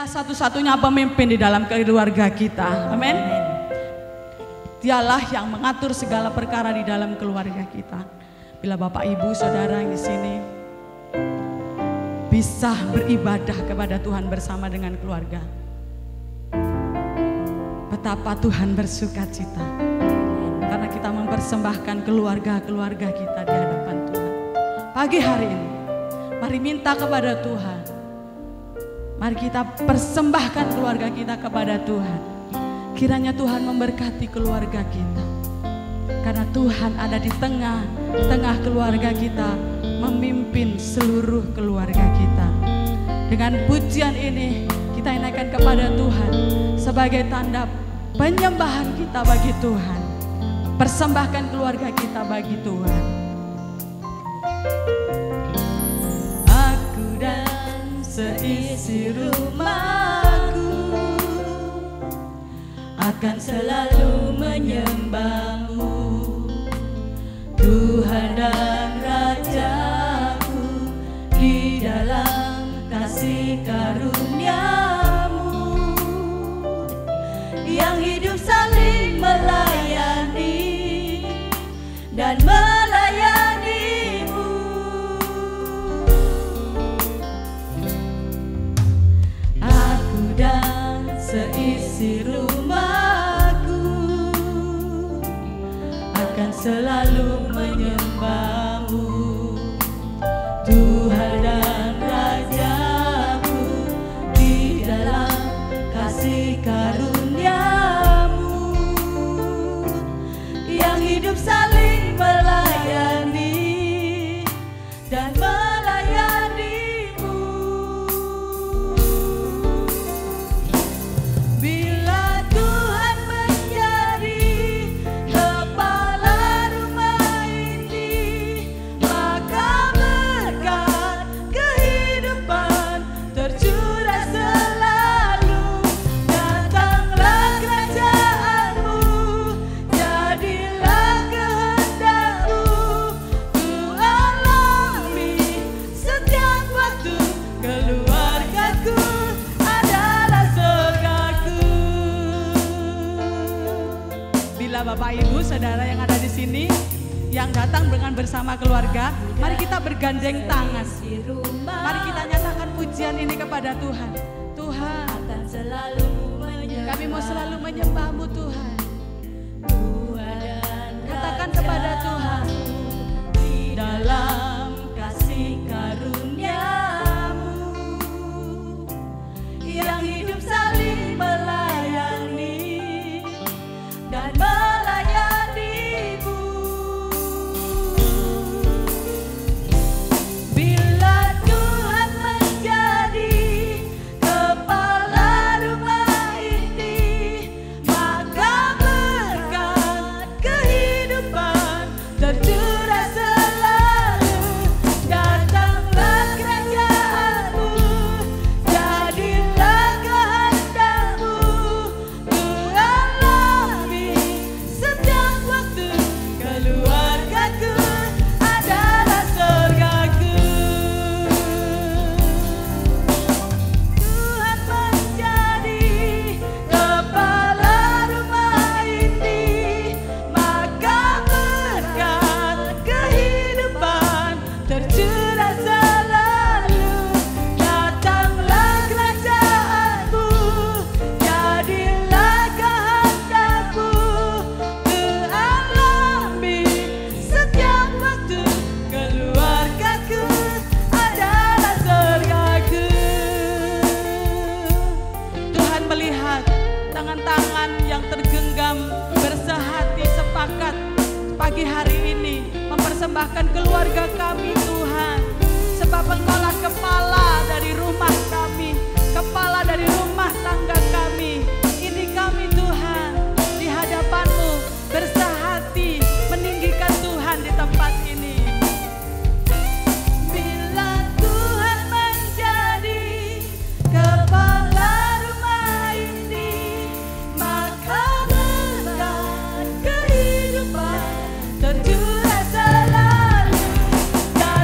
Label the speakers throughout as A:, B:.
A: Dialah satu-satunya pemimpin di dalam keluarga kita. Amin. Dialah yang mengatur segala perkara di dalam keluarga kita. Bila Bapak Ibu Saudara yang di sini bisa beribadah kepada Tuhan bersama dengan keluarga, betapa Tuhan bersuka cita karena kita mempersembahkan keluarga-keluarga kita di hadapan Tuhan. Pagi hari ini mari minta kepada Tuhan, mari kita persembahkan keluarga kita kepada Tuhan. Kiranya Tuhan memberkati keluarga kita, karena Tuhan ada di tengah keluarga kita, memimpin seluruh keluarga kita. Dengan pujian ini kita naikkan kepada Tuhan sebagai tanda penyembahan kita bagi Tuhan. Persembahkan keluarga kita bagi Tuhan. Aku dan seisi rumahku akan selalu menyembah-Mu, Tuhan dan Rajaku, di dalam kasih karunia-Mu yang hidup saling melayani dan melayani-Mu. Aku dan seisi rumahku akan selalu menyembah-Mu, Tuhan dan Rajaku, di dalam kasih karunia-Mu yang hidup saling melayani dan melayani-Mu. Bila Tuhan menjadi kepala rumah ini, maka berkat kehidupan tercurah selalu. Datanglah kerajaan-Mu, jadilah kehendak-Mu, ku alami setiap waktu. Keluargaku adalah surgaku. Bila Bapak Ibu Saudara yang ada di sini yang datang dengan bersama keluarga, mari kita bergandeng tangan. Mari kita nyatakan pujian ini kepada Tuhan. Tuhan, kami mau selalu menyembah-Mu Tuhan. Katakan kepada Tuhan, dalam kasih karunia-Mu yang hidup saling melayani dan melayani-Mu. Bila Tuhan menjadi kepala rumah ini, maka berkat kehidupan tercurah selalu. Datanglah kerajaan-Mu, jadilah kehendak-Mu, ku alami setiap waktu. Keluargaku adalah surgaku. Tuhan menjadi kepala rumah ini, maka berkat kehidupan tercurah selalu. Datanglah kerajaan-Mu, jadilah kehendak-Mu, ku alami setiap waktu. Keluargaku adalah surgaku. Tuhan melihat tangan-tangan yang tergenggam bersehati sepakat pagi hari ini mempersembahkan keluarga kami Tuhan. Sebab Engkaulah kepala dari rumah kami, kepala dari rumah tangga kami. Ini kami Tuhan di hadapan-Mu bersehati meninggikan Tuhan di tempat ini. Bila Tuhan menjadi kepala rumah ini, maka berkat kehidupan tercurah selalu. Dan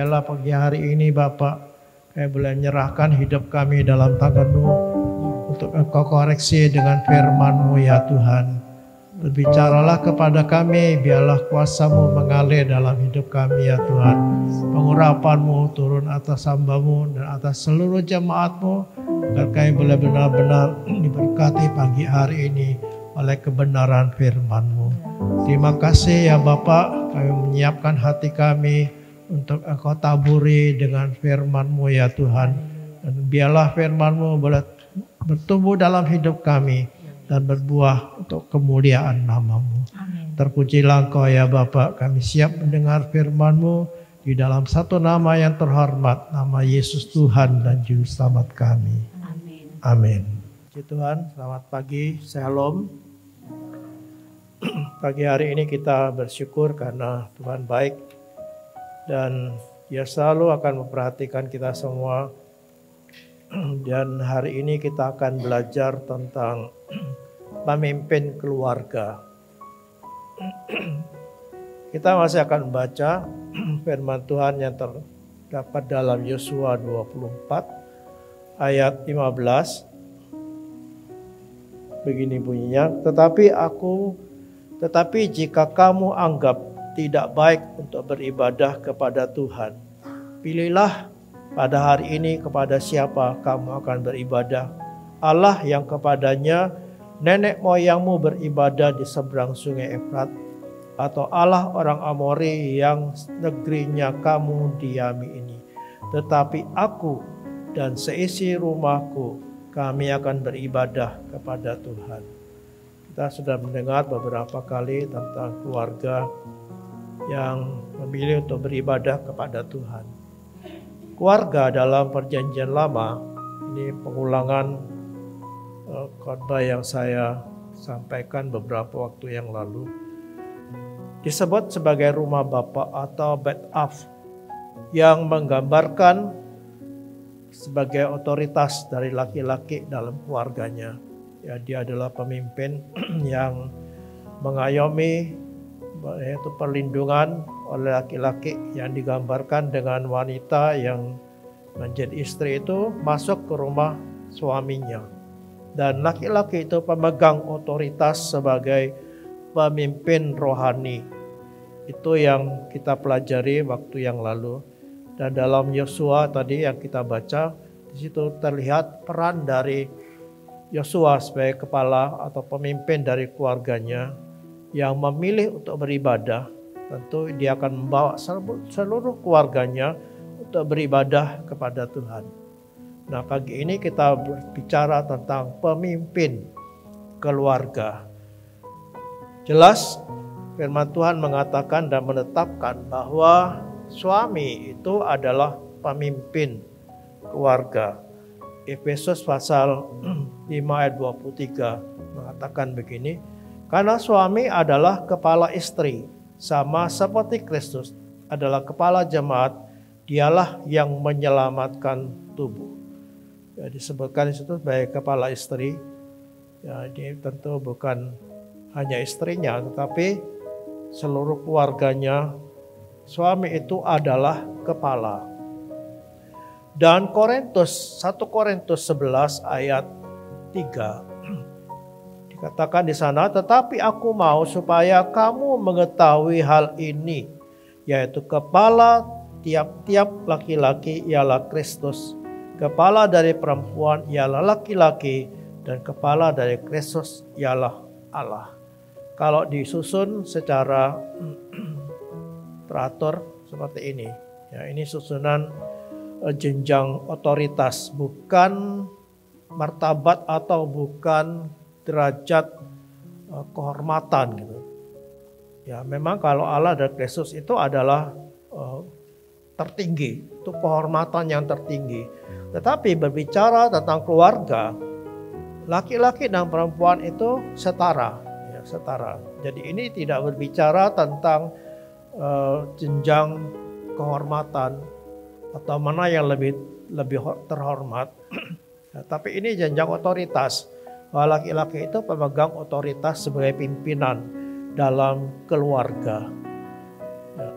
B: biarlah pagi hari ini Bapak, kami boleh menyerahkan hidup kami dalam tangan-Mu untuk Engkau koreksi dengan firman-Mu ya Tuhan. Berbicaralah kepada kami, biarlah kuasa-Mu mengalir dalam hidup kami ya Tuhan. Pengurapan-Mu turun atas hamba-Mu dan atas seluruh jemaat-Mu, agar kami boleh benar-benar diberkati pagi hari ini oleh kebenaran firman-Mu. Terima kasih ya Bapak, kami menyiapkan hati kami untuk Engkau taburi dengan firman-Mu ya Tuhan. Dan biarlah firman-Mu boleh bertumbuh dalam hidup kami dan berbuah untuk kemuliaan nama-Mu. Terpujilah Engkau ya Bapak, kami siap mendengar firman-Mu di dalam satu nama yang terhormat, nama Yesus Tuhan dan Juru Selamat kami. Amin. Puji Tuhan, selamat pagi, shalom. Pagi hari ini kita bersyukur karena Tuhan baik. Dan Dia selalu akan memperhatikan kita semua. Dan hari ini kita akan belajar tentang pemimpin keluarga. Kita masih akan membaca firman Tuhan yang terdapat dalam Yosua 24 ayat 15. Begini bunyinya, tetapi jika kamu anggap tidak baik untuk beribadah kepada Tuhan, pilihlah pada hari ini kepada siapa kamu akan beribadah. Allah yang kepadanya nenek moyangmu beribadah di seberang sungai Efrat, atau Allah orang Amori yang negerinya kamu diami ini. Tetapi aku dan seisi rumahku, kami akan beribadah kepada Tuhan. Kita sudah mendengar beberapa kali tentang keluarga yang memilih untuk beribadah kepada Tuhan. Keluarga dalam perjanjian lama, ini pengulangan khotbah yang saya sampaikan beberapa waktu yang lalu, disebut sebagai rumah bapa atau Bet Av, yang menggambarkan sebagai otoritas dari laki-laki dalam keluarganya. Ya, dia adalah pemimpin yang mengayomi, yaitu perlindungan oleh laki-laki, yang digambarkan dengan wanita yang menjadi istri itu masuk ke rumah suaminya. Dan laki-laki itu pemegang otoritas sebagai pemimpin rohani. Itu yang kita pelajari waktu yang lalu. Dan dalam Yosua tadi yang kita baca, di situ terlihat peran dari Yosua sebagai kepala atau pemimpin dari keluarganya yang memilih untuk beribadah. Tentu dia akan membawa seluruh keluarganya untuk beribadah kepada Tuhan. Nah, pagi ini kita berbicara tentang pemimpin keluarga. Jelas firman Tuhan mengatakan dan menetapkan bahwa suami itu adalah pemimpin keluarga. Efesus pasal 5 ayat 23 mengatakan begini, karena suami adalah kepala istri, sama seperti Kristus adalah kepala jemaat, dialah yang menyelamatkan tubuh. Ya, disebutkan di situ sebagai kepala istri. Ya, ini tentu bukan hanya istrinya, tetapi seluruh keluarganya. Suami itu adalah kepala. Dan 1 Korintus 11 ayat 3 dikatakan di sana, tetapi aku mau supaya kamu mengetahui hal ini, yaitu kepala tiap-tiap laki-laki ialah Kristus, kepala dari perempuan ialah laki-laki, dan kepala dari Kristus ialah Allah. Kalau disusun secara teratur seperti ini, ya, ini susunan jenjang otoritas, bukan martabat atau bukan derajat kehormatan gitu. Ya, memang kalau Allah dan Kristus itu adalah tertinggi, itu kehormatan yang tertinggi. Tetapi berbicara tentang keluarga, laki-laki dan perempuan itu setara, ya, setara. Jadi ini tidak berbicara tentang jenjang kehormatan atau mana yang lebih terhormat. Ya, tapi ini jenjang otoritas. Bahwa laki-laki itu pemegang otoritas sebagai pimpinan dalam keluarga. Ya,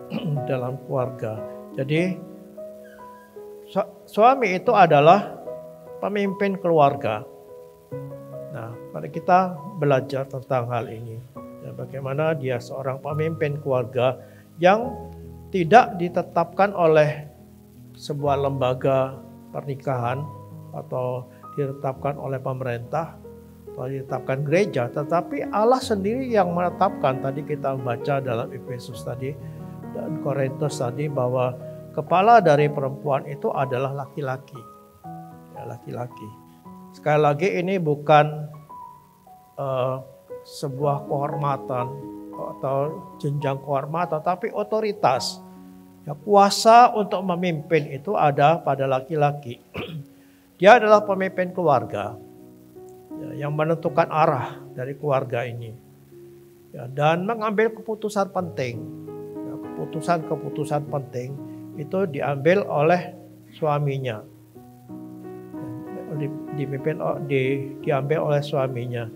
B: dalam keluarga. Jadi Suami itu adalah pemimpin keluarga. Nah, mari kita belajar tentang hal ini. Ya, bagaimana dia seorang pemimpin keluarga yang tidak ditetapkan oleh sebuah lembaga pernikahan atau ditetapkan oleh pemerintah atau ditetapkan gereja, tetapi Allah sendiri yang menetapkan. Tadi kita baca dalam Efesus tadi dan Korintus tadi bahwa kepala dari perempuan itu adalah laki-laki. Ya, laki-laki. Sekali lagi ini bukan sebuah kehormatan atau jenjang kehormatan, tapi otoritas. Ya, kuasa untuk memimpin itu ada pada laki-laki. Dia adalah pemimpin keluarga, ya, yang menentukan arah dari keluarga ini, ya, dan mengambil keputusan penting. Ya, keputusan penting itu diambil oleh suaminya, diambil oleh suaminya.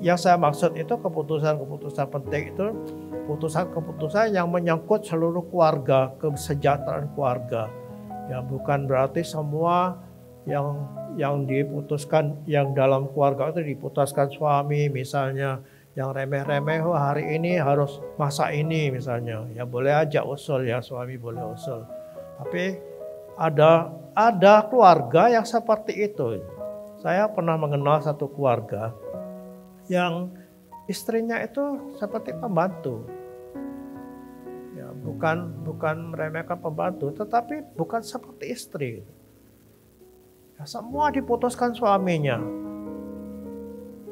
B: Yang saya maksud itu keputusan penting itu keputusan yang menyangkut seluruh keluarga, kesejahteraan keluarga. Ya, bukan berarti semua yang diputuskan yang dalam keluarga itu diputuskan suami, misalnya yang remeh-remeh, hari ini harus masak ini misalnya. Ya boleh aja usul, ya suami boleh usul. Tapi ada keluarga yang seperti itu. Saya pernah mengenal satu keluarga yang istrinya itu seperti pembantu. Ya, bukan meremehkan pembantu, tetapi bukan seperti istri. Ya, semua diputuskan suaminya.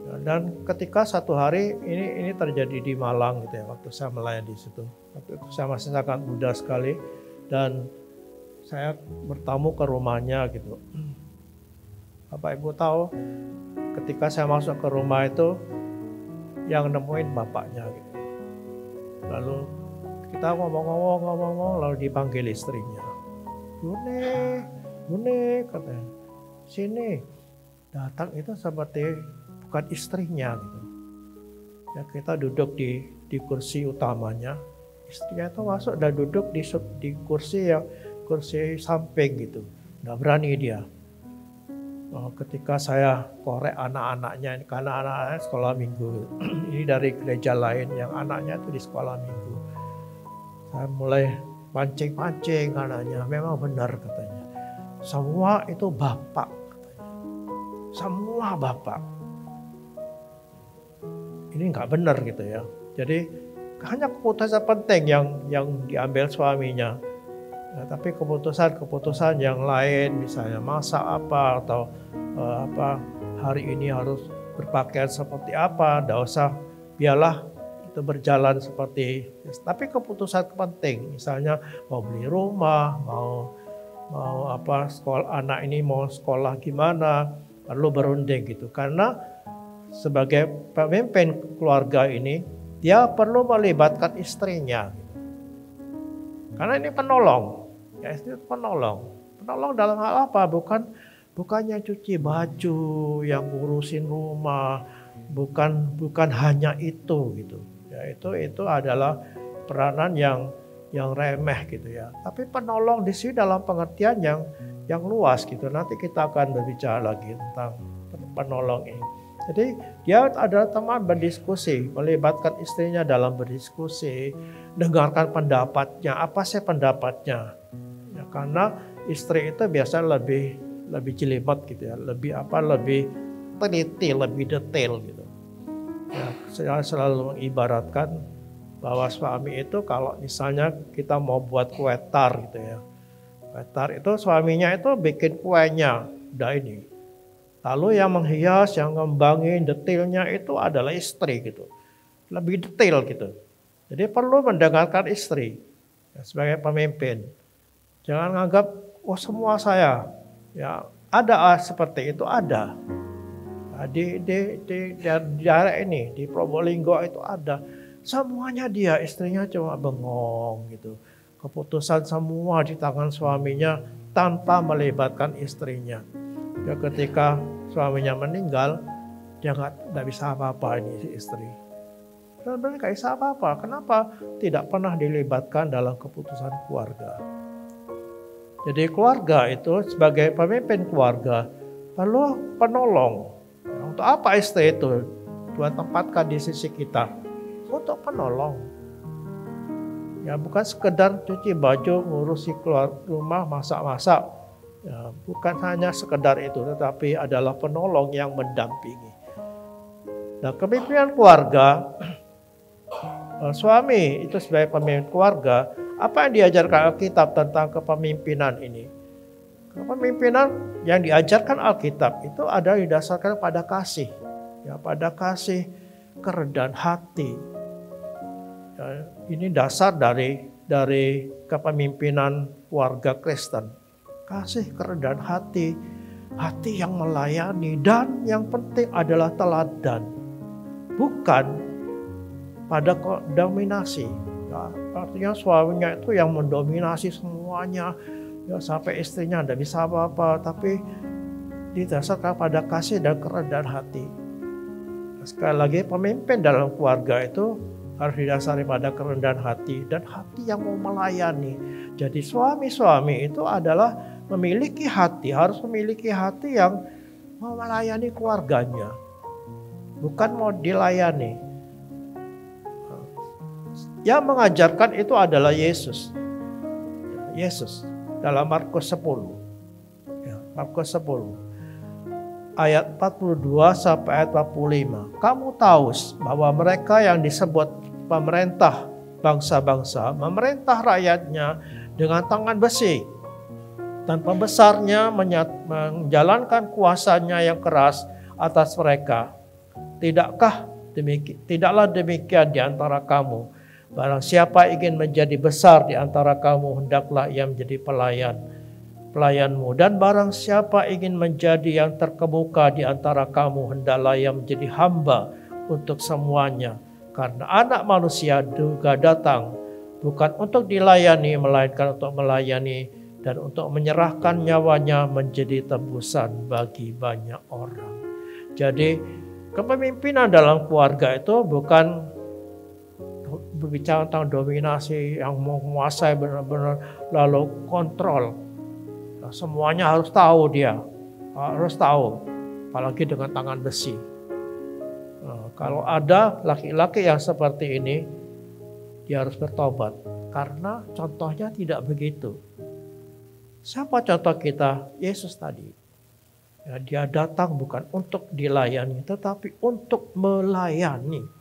B: Ya, dan ketika satu hari ini terjadi di Malang gitu ya, waktu saya melayani di situ. Waktu itu saya masih sangat muda sekali dan saya bertamu ke rumahnya gitu. Bapak Ibu tahu, ketika saya masuk ke rumah itu, yang nemuin bapaknya gitu. Lalu kita ngomong-ngomong, lalu dipanggil istrinya. Bune, katanya, sini. Datang itu seperti bukan istrinya gitu. Ya, kita duduk di kursi utamanya, istrinya itu masuk dan duduk di kursi samping gitu. Nggak berani dia. Ketika saya korek anak-anaknya, karena anak-anaknya sekolah minggu, ini dari gereja lain yang anaknya itu di sekolah minggu. Saya mulai pancing-pancing anaknya, memang benar katanya. Semua itu bapak katanya. Semua bapak. Ini nggak benar gitu ya. Jadi hanya keputusan penting yang diambil suaminya. Ya, tapi keputusan yang lain, misalnya masak apa atau hari ini harus berpakaian seperti apa, tidak usah, biarlah itu berjalan seperti. Tapi keputusan penting, misalnya mau beli rumah, mau sekolah anak ini mau sekolah gimana, perlu berunding gitu. Karena sebagai pemimpin keluarga ini, dia perlu melibatkan istrinya. Karena ini penolong, ya istri itu penolong. Penolong dalam hal apa? Bukannya cuci baju, yang ngurusin rumah, bukan hanya itu gitu. Ya itu adalah peranan yang remeh gitu ya. Tapi penolong di sini dalam pengertian yang luas gitu. Nanti kita akan berbicara lagi tentang penolong ini. Jadi dia adalah teman berdiskusi, melibatkan istrinya dalam berdiskusi, dengarkan pendapatnya, apa sih pendapatnya. Ya, karena istri itu biasa lebih jelimet gitu ya, lebih teliti, lebih detail gitu. Ya, saya selalu mengibaratkan bahwa suami itu kalau misalnya kita mau buat kue tar gitu ya. Kue tar itu suaminya itu bikin kuenya, udah ini. Lalu yang menghias, yang ngembangin detailnya itu adalah istri gitu. Lebih detail gitu. Jadi perlu mendengarkan istri ya, sebagai pemimpin. Jangan anggap, semua saya. Ya ada seperti itu, ada. Nah, di daerah ini, di Probolinggo itu ada. Semuanya dia, istrinya cuma bengong gitu. Keputusan semua di tangan suaminya tanpa melibatkan istrinya. Ya, ketika suaminya meninggal, dia nggak bisa apa-apa ini si istri. Benar-benar nggak bisa apa-apa. Kenapa? Tidak pernah dilibatkan dalam keputusan keluarga. Jadi keluarga itu sebagai pemimpin keluarga perlu penolong. Untuk apa istri itu? Tuhan tempatkan di sisi kita untuk penolong. Ya, bukan sekedar cuci baju, ngurusi keluar rumah, masak-masak. Ya, bukan hanya sekedar itu, tetapi adalah penolong yang mendampingi. Nah, kepemimpinan keluarga, suami itu sebagai pemimpin keluarga, apa yang diajarkan Alkitab tentang kepemimpinan ini? Kepemimpinan yang diajarkan Alkitab itu ada didasarkan pada kasih, ya, pada kasih, kerendahan hati. Ya, ini dasar dari kepemimpinan keluarga Kristen. Kasih, kerendahan hati, hati yang melayani, dan yang penting adalah teladan. Bukan pada dominasi. Ya, artinya suaminya itu yang mendominasi semuanya, ya, sampai istrinya tidak bisa apa-apa, tapi didasarkan pada kasih dan kerendahan hati. Sekali lagi, pemimpin dalam keluarga itu harus didasari pada kerendahan hati dan hati yang mau melayani. Jadi suami-suami itu adalah memiliki hati, harus memiliki hati yang mau melayani keluarganya, bukan mau dilayani. Yang mengajarkan itu adalah Yesus. Yesus dalam Markus 10. Ya, Markus 10. Ayat 42 sampai ayat 45. Kamu tahu bahwa mereka yang disebut pemerintah bangsa-bangsa memerintah rakyatnya dengan tangan besi, dan pembesarnya menjalankan kuasanya yang keras atas mereka. Tidaklah demikian di antara kamu. Barang siapa ingin menjadi besar di antara kamu, hendaklah ia menjadi pelayanmu. Dan barang siapa ingin menjadi yang terkemuka di antara kamu, hendaklah ia menjadi hamba untuk semuanya. Karena Anak Manusia juga datang bukan untuk dilayani, melainkan untuk melayani dan untuk menyerahkan nyawanya menjadi tebusan bagi banyak orang. Jadi kepemimpinan dalam keluarga itu bukan berbicara tentang dominasi yang menguasai benar-benar lalu kontrol. Nah, semuanya harus tahu dia, harus tahu, apalagi dengan tangan besi. Nah, kalau ada laki-laki yang seperti ini, dia harus bertobat karena contohnya tidak begitu. Siapa contoh kita? Yesus tadi. Ya, dia datang bukan untuk dilayani, tetapi untuk melayani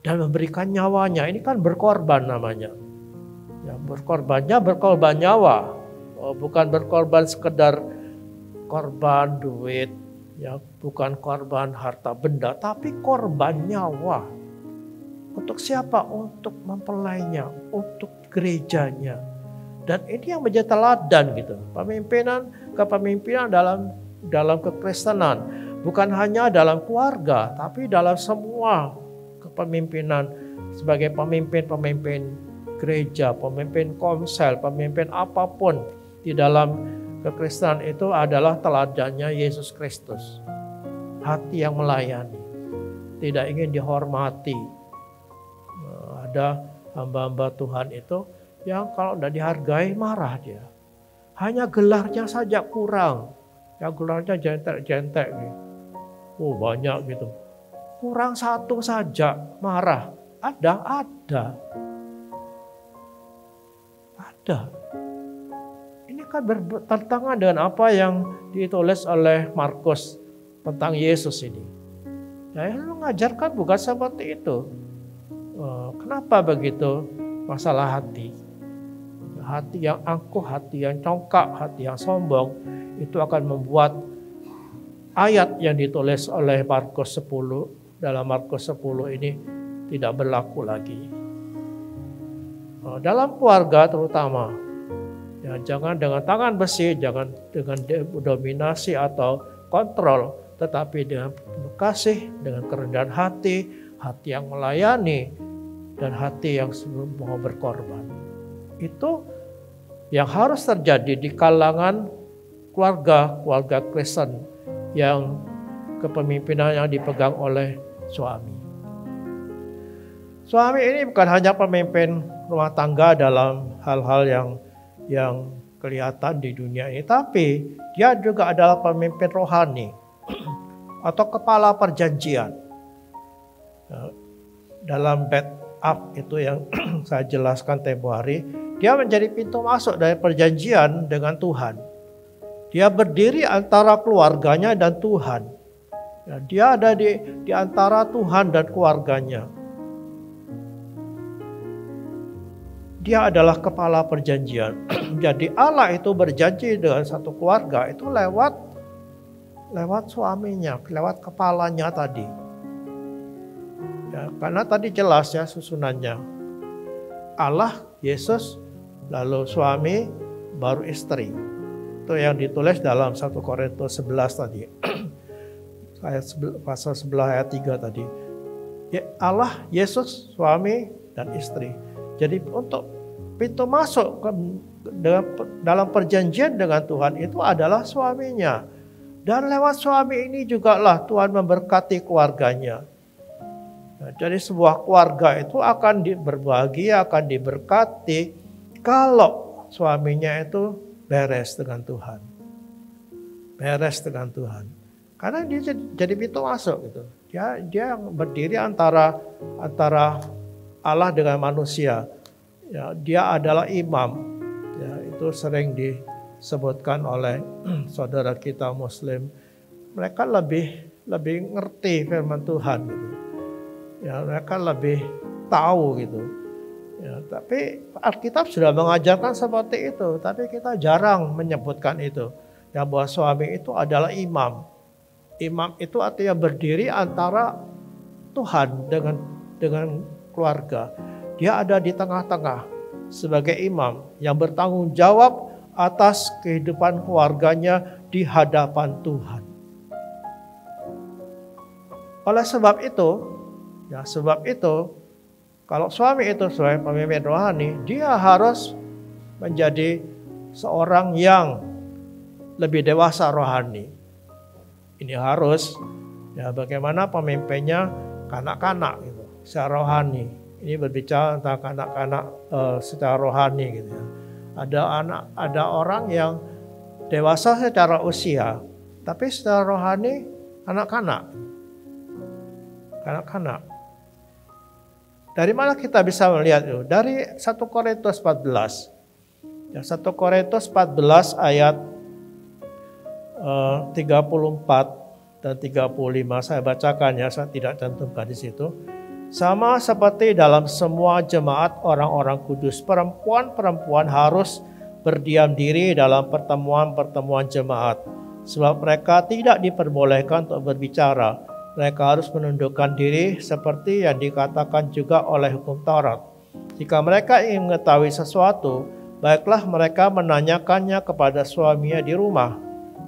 B: dan memberikan nyawanya. Ini kan berkorban namanya. Ya, berkorban nyawa, bukan berkorban sekedar korban duit, ya, bukan korban harta benda, tapi korban nyawa. Untuk siapa? Untuk mempelainya, untuk gerejanya. Dan ini yang menjadi teladan gitu. Kepemimpinan dalam kekristenan, bukan hanya dalam keluarga, tapi dalam semua kepemimpinan, sebagai pemimpin gereja, pemimpin komsel, pemimpin apapun di dalam kekristenan itu adalah teladannya Yesus Kristus. Hati yang melayani, tidak ingin dihormati. Ada hamba-hamba Tuhan itu yang kalau tidak dihargai marah dia. Hanya gelarnya saja kurang. Ya, gelarnya jentek-jentek gitu. Oh, banyak gitu. Kurang satu saja marah. Ada. Ini kan bertentangan dengan apa yang ditulis oleh Markus tentang Yesus ini. Ya, lu mengajarkan bukan seperti itu. Kenapa begitu? Masalah hati. Hati yang angkuh, hati yang congkak, hati yang sombong, itu akan membuat ayat yang ditulis oleh Markus 10, dalam Markus 10 ini tidak berlaku lagi. Dalam keluarga terutama, ya, jangan dengan tangan besi, jangan dengan dominasi atau kontrol, tetapi dengan kasih, dengan kerendahan hati, hati yang melayani, dan hati yang mau berkorban. Itu yang harus terjadi di kalangan keluarga Kristen yang kepemimpinan yang dipegang oleh suami. Suami ini bukan hanya pemimpin rumah tangga dalam hal-hal yang kelihatan di dunia ini, tapi dia juga adalah pemimpin rohani atau kepala perjanjian. Dalam bed up itu yang saya jelaskan tempo hari, dia menjadi pintu masuk dari perjanjian dengan Tuhan. Dia berdiri antara keluarganya dan Tuhan. Dia ada di antara Tuhan dan keluarganya. Dia adalah kepala perjanjian. Jadi Allah itu berjanji dengan satu keluarga itu lewat suaminya, lewat kepalanya tadi. Ya, karena tadi jelas ya susunannya. Allah, Yesus, lalu suami, baru istri. Itu yang ditulis dalam 1 Korintus 11 tadi. Pasal 11 ayat 3 tadi. Ya, Allah, Yesus, suami, dan istri. Jadi untuk pintu masuk dalam perjanjian dengan Tuhan itu adalah suaminya. Dan lewat suami ini juga lah Tuhan memberkati keluarganya. Nah, jadi sebuah keluarga itu akan berbahagia, akan diberkati kalau suaminya itu beres dengan Tuhan. Beres dengan Tuhan. Karena dia jadi pintu masuk gitu. Dia berdiri antara Allah dengan manusia. Ya, dia adalah imam. Ya, itu sering disebutkan oleh saudara kita Muslim. Mereka lebih ngerti firman Tuhan gitu. Ya, mereka lebih tahu gitu. Ya, tapi Alkitab sudah mengajarkan seperti itu, tapi kita jarang menyebutkan itu. Ya, bahwa suami itu adalah imam. Imam itu artinya berdiri antara Tuhan dengan keluarga. Dia ada di tengah-tengah sebagai imam yang bertanggung jawab atas kehidupan keluarganya di hadapan Tuhan. Oleh sebab itu, kalau suami itu sebagai pemimpin rohani, dia harus menjadi seorang yang lebih dewasa rohani. Ini harus, ya bagaimana pemimpinnya kanak-kanak gitu, secara rohani. Ini berbicara tentang kanak-kanak secara rohani gitu ya. Ada orang yang dewasa secara usia, tapi secara rohani kanak-kanak. Dari mana kita bisa melihat itu? Dari 1 Korintus 14. Ya, 1 Korintus 14 ayat 34 dan 35 saya bacakan ya, saya tidak cantumkan di situ. Sama seperti dalam semua jemaat orang-orang kudus, perempuan-perempuan harus berdiam diri dalam pertemuan-pertemuan jemaat. Sebab mereka tidak diperbolehkan untuk berbicara. Mereka harus menundukkan diri seperti yang dikatakan juga oleh hukum Taurat. Jika mereka ingin mengetahui sesuatu, baiklah mereka menanyakannya kepada suaminya di rumah.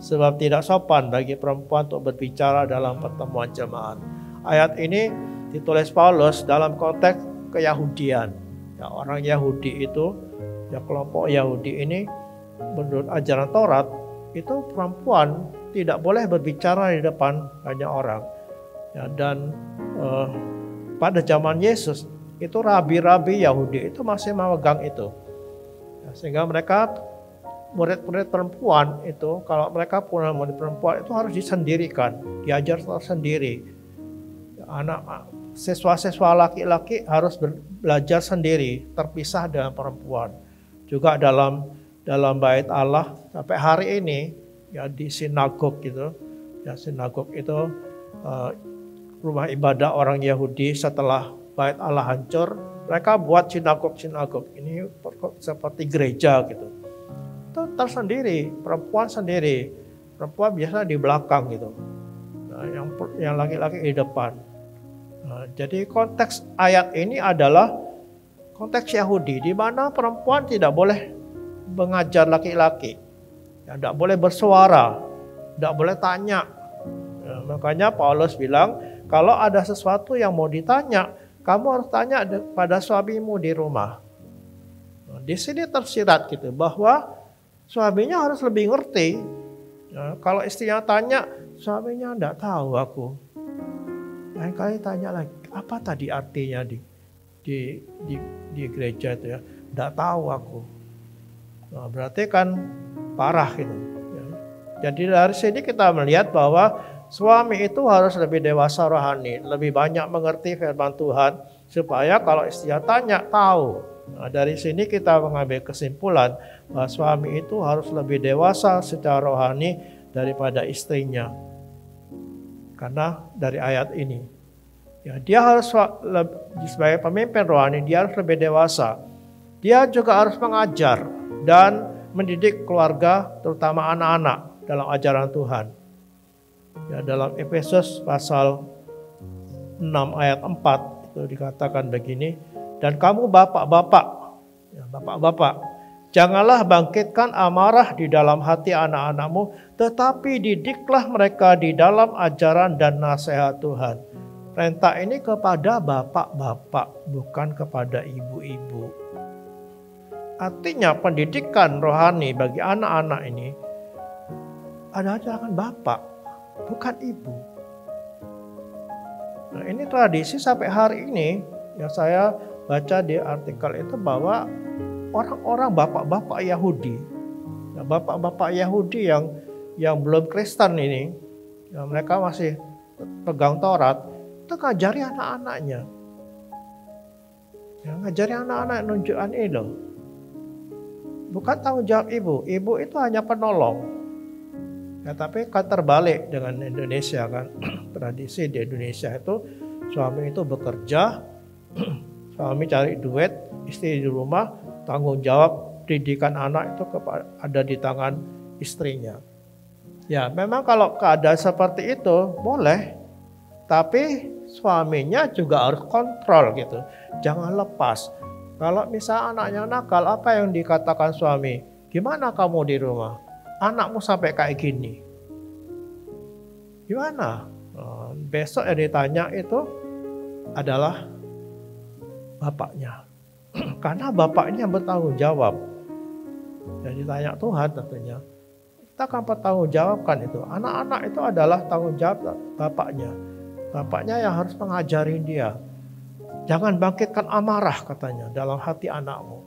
B: Sebab tidak sopan bagi perempuan untuk berbicara dalam pertemuan jemaat. Ayat ini ditulis Paulus dalam konteks keyahudian. Ya, orang Yahudi itu, ya kelompok Yahudi ini menurut ajaran Taurat itu perempuan tidak boleh berbicara di depan banyak orang. Ya, dan pada zaman Yesus itu rabi-rabi Yahudi itu masih memegang itu. Ya, sehingga mereka murid-murid perempuan itu kalau mereka punya murid perempuan itu harus disendirikan, diajar sendiri. Anak siswa-siswa laki-laki harus belajar sendiri, terpisah dengan perempuan. Juga dalam bait Allah sampai hari ini ya di sinagog gitu. Ya sinagog itu rumah ibadah orang Yahudi setelah bait Allah hancur, mereka buat sinagog. Ini seperti gereja gitu. Itu tersendiri, perempuan sendiri. Perempuan biasa di belakang gitu. Nah, yang laki-laki di depan. Nah, jadi konteks ayat ini adalah konteks Yahudi di mana perempuan tidak boleh mengajar laki-laki. Ya, tidak boleh bersuara, tidak boleh tanya. Ya, makanya Paulus bilang, kalau ada sesuatu yang mau ditanya, kamu harus tanya pada suamimu di rumah. Nah, di sini tersirat gitu bahwa suaminya harus lebih ngerti. Ya, kalau istrinya tanya, suaminya tidak tahu aku. Lain kali tanya lagi, apa tadi artinya di gereja itu ya? Tidak tahu aku. Nah, berarti kan parah gitu. Ya. Jadi dari sini kita melihat bahwa suami itu harus lebih dewasa rohani, lebih banyak mengerti firman Tuhan, supaya kalau istrinya tanya, tahu. Nah, dari sini kita mengambil kesimpulan bahwa suami itu harus lebih dewasa secara rohani daripada istrinya. Karena dari ayat ini, ya, dia harus sebagai pemimpin rohani, dia harus lebih dewasa. Dia juga harus mengajar dan mendidik keluarga, terutama anak-anak dalam ajaran Tuhan. Ya, dalam Efesus pasal 6 ayat 4 itu dikatakan begini, dan kamu bapak-bapak, ya, bapak-bapak, janganlah bangkitkan amarah di dalam hati anak-anakmu, tetapi didiklah mereka di dalam ajaran dan nasihat Tuhan. Perintah ini kepada bapak-bapak, bukan kepada ibu-ibu. Artinya pendidikan rohani bagi anak-anak ini adalah tangan bapak, bukan ibu. Nah, ini tradisi sampai hari ini yang saya baca di artikel itu, bahwa orang-orang bapak-bapak Yahudi, ya, bapak-bapak Yahudi yang belum Kristen ini, ya, mereka masih pegang Taurat, itu ngajari anak-anaknya. Ya, ngajari anak-anak nunjukkan ini loh. Bukan tanggung jawab ibu. Ibu itu hanya penolong. Ya, tapi kan terbalik dengan Indonesia kan. Tradisi di Indonesia itu suami itu bekerja, suami cari duit, istri di rumah, tanggung jawab pendidikan anak itu ada di tangan istrinya. Ya, memang kalau keadaan seperti itu boleh, tapi suaminya juga harus kontrol gitu. Jangan lepas. Kalau misalnya anaknya nakal, apa yang dikatakan suami? Gimana kamu di rumah? Anakmu sampai kayak gini. Gimana? Besok yang ditanya itu adalah bapaknya. Karena bapaknya bertanggung jawab. Jadi tanya Tuhan tentunya. Kita akan bertanggung jawabkan itu. Anak-anak itu adalah tanggung jawab bapaknya. Bapaknya yang harus mengajarin dia. Jangan bangkitkan amarah katanya dalam hati anakmu.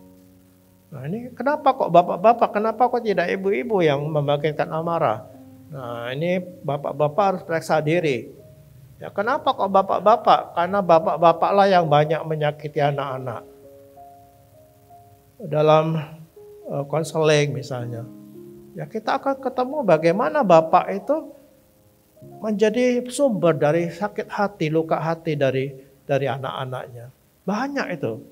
B: Nah, ini kenapa kok bapak-bapak, kenapa kok tidak ibu-ibu yang membangkitkan amarah? Nah, ini bapak-bapak harus periksa diri. Ya, kenapa kok bapak-bapak? Karena bapak-bapak lah yang banyak menyakiti anak-anak. Dalam konseling misalnya. Ya, kita akan ketemu bagaimana bapak itu menjadi sumber dari sakit hati, luka hati dari anak-anaknya. Banyak itu.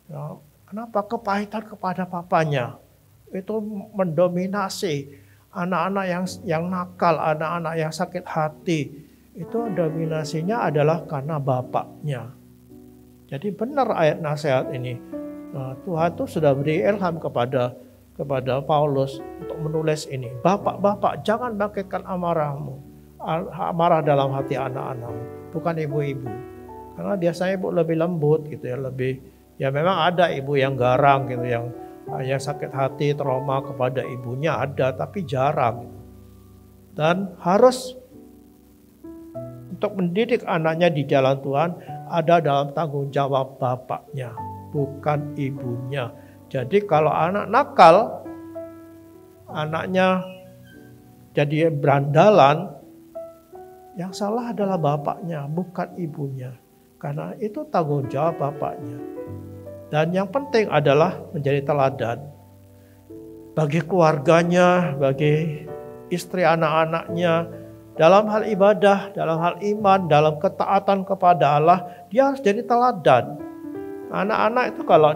B: Ya, kenapa kepahitan kepada papanya itu mendominasi anak-anak yang nakal, anak-anak yang sakit hati. Itu dominasinya adalah karena bapaknya. Jadi benar ayat nasihat ini. Nah, Tuhan tuh sudah beri ilham kepada Paulus untuk menulis ini. Bapak-bapak, jangan bangkitkan amarah dalam hati anak-anakmu, bukan ibu-ibu. Karena biasanya ibu lebih lembut gitu ya, ya memang ada ibu yang garang gitu, yang sakit hati, trauma kepada ibunya ada, tapi jarang. Dan harus untuk mendidik anaknya di jalan Tuhan ada dalam tanggung jawab bapaknya, bukan ibunya. Jadi kalau anak nakal, anaknya jadi berandalan, yang salah adalah bapaknya, bukan ibunya. Karena itu tanggung jawab bapaknya. Dan yang penting adalah menjadi teladan bagi keluarganya, bagi istri anak-anaknya, dalam hal ibadah, dalam hal iman, dalam ketaatan kepada Allah, dia harus jadi teladan. Anak-anak itu kalau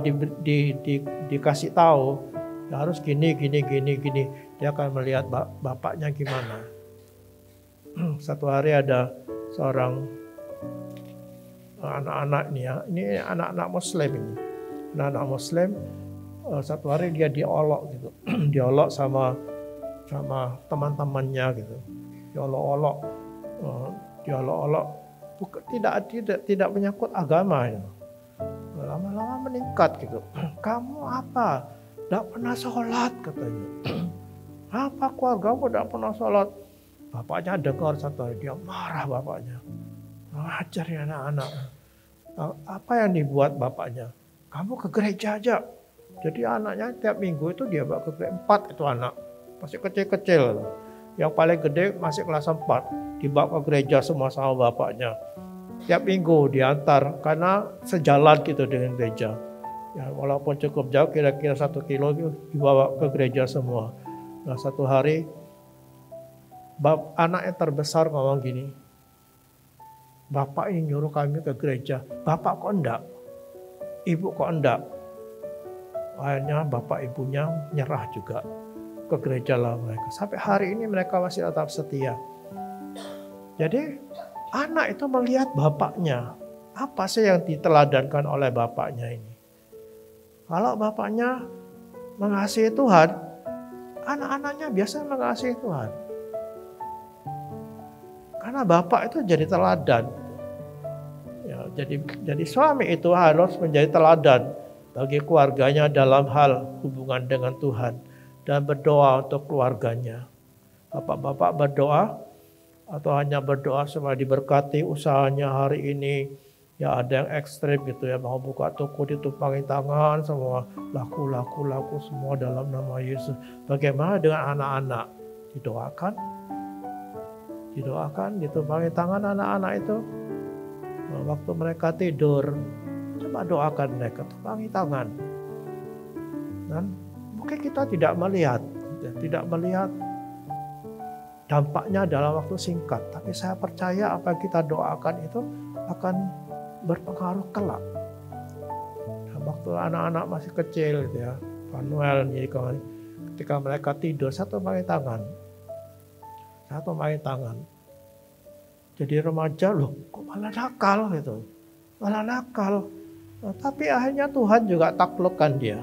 B: dikasih tahu, ya harus gini, dia akan melihat bapaknya gimana. Satu hari ada seorang anak-anak ini anak-anak Muslim ini. Anak-anak Muslim, satu hari dia diolok gitu. Diolok sama teman-temannya gitu. Diolok-olok. Tidak menyangkut agama ya. Lama-lama meningkat gitu. Kamu apa? Tidak pernah sholat katanya. Apa keluargamu tidak pernah sholat? Bapaknya dengar satu hari, dia marah bapaknya. Ajar ya anak-anak. Apa yang dibuat bapaknya? Kamu ke gereja aja. Jadi anaknya tiap minggu itu dia bawa ke gereja, 4 itu anak. Masih kecil-kecil. Yang paling gede masih kelas 4. Dibawa ke gereja semua sama bapaknya. Tiap minggu diantar karena sejalan gitu dengan gereja. Ya, walaupun cukup jauh, kira-kira 1 kilo dibawa ke gereja semua. Nah, satu hari anak yang terbesar ngomong gini, Bapak ini nyuruh kami ke gereja, Bapak kok enggak? Ibu kok enggak? Akhirnya bapak ibunya nyerah juga ke gereja lah mereka. Sampai hari ini mereka masih tetap setia. Jadi anak itu melihat bapaknya. Apa sih yang diteladankan oleh bapaknya ini? Kalau bapaknya mengasihi Tuhan, anak-anaknya biasa mengasihi Tuhan. Karena bapak itu jadi teladan. Ya, jadi suami itu harus menjadi teladan bagi keluarganya dalam hal hubungan dengan Tuhan dan berdoa untuk keluarganya. Bapak-bapak berdoa atau hanya berdoa supaya diberkati usahanya hari ini. Ya ada yang ekstrim gitu ya, mau buka toko ditumpangi tangan semua, laku semua dalam nama Yesus. Bagaimana dengan anak-anak? Didoakan, ditumpangi tangan anak-anak itu. Waktu mereka tidur, coba doakan mereka, tumpangi tangan. Dan mungkin kita tidak melihat dampaknya dalam waktu singkat. Tapi saya percaya apa yang kita doakan itu akan berpengaruh kelak. Nah, waktu anak-anak masih kecil gitu ya, Manuel, ketika mereka tidur, saya tumpangi tangan. Jadi remaja loh, kok malah nakal gitu. Nah, tapi akhirnya Tuhan juga taklukkan dia.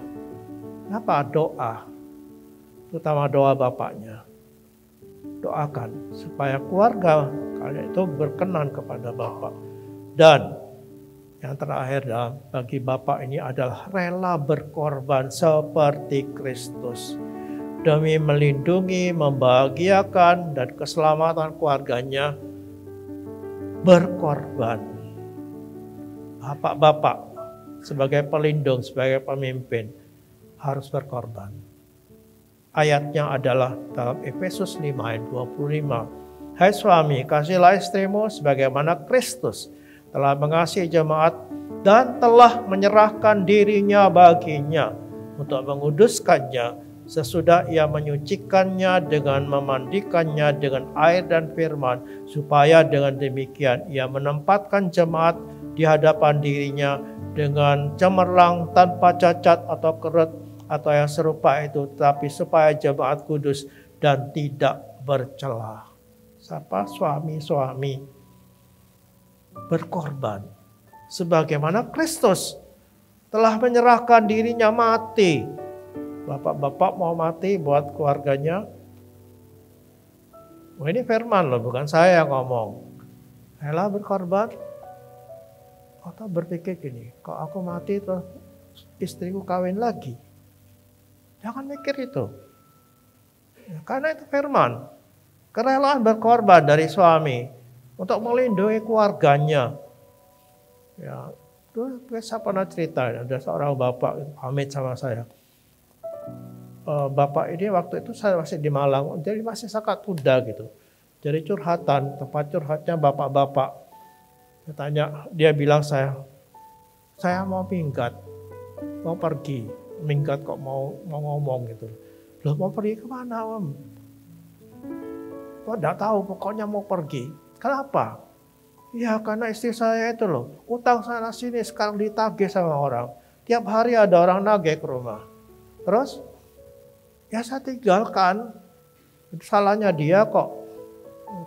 B: Apa? Doa. Terutama doa bapaknya. Doakan supaya keluarga kalian itu berkenan kepada Bapak. Dan yang terakhir bagi Bapak ini adalah rela berkorban seperti Kristus. Demi melindungi, membahagiakan, dan keselamatan keluarganya, berkorban. Bapak-bapak sebagai pelindung, sebagai pemimpin harus berkorban. Ayatnya adalah dalam Efesus 5 ayat 25. Hai suami, kasihilah istrimu sebagaimana Kristus telah mengasihi jemaat dan telah menyerahkan dirinya baginya untuk menguduskannya sesudah ia menyucikannya dengan memandikannya dengan air dan firman, supaya dengan demikian ia menempatkan jemaat di hadapan dirinya dengan cemerlang, tanpa cacat atau kerut atau yang serupa itu, tetapi supaya jemaat kudus dan tidak bercela. Siapa? Suami-suami berkorban sebagaimana Kristus telah menyerahkan dirinya mati. Bapak-bapak mau mati buat keluarganya. Ini firman loh, bukan saya yang ngomong. Rela berkorban. Atau berpikir gini, kalau aku mati terus istriku kawin lagi. Jangan mikir itu. Ya, karena itu firman. Kerelaan berkorban dari suami untuk melindungi keluarganya. Ya, itu saya pernah cerita, ada seorang bapak pamit sama saya. Bapak ini waktu itu saya masih di Malang, jadi masih sangat muda gitu. Jadi curhatan, tempat curhatnya bapak-bapak. Dia bilang saya mau minggat, mau pergi. Minggat kok mau ngomong gitu. Loh mau pergi kemana Om? Oh enggak tahu, pokoknya mau pergi. Kenapa? Ya karena istri saya itu loh, utang sana sini sekarang ditagih sama orang. Tiap hari ada orang nagih ke rumah. Terus ya saya tinggalkan, salahnya dia kok.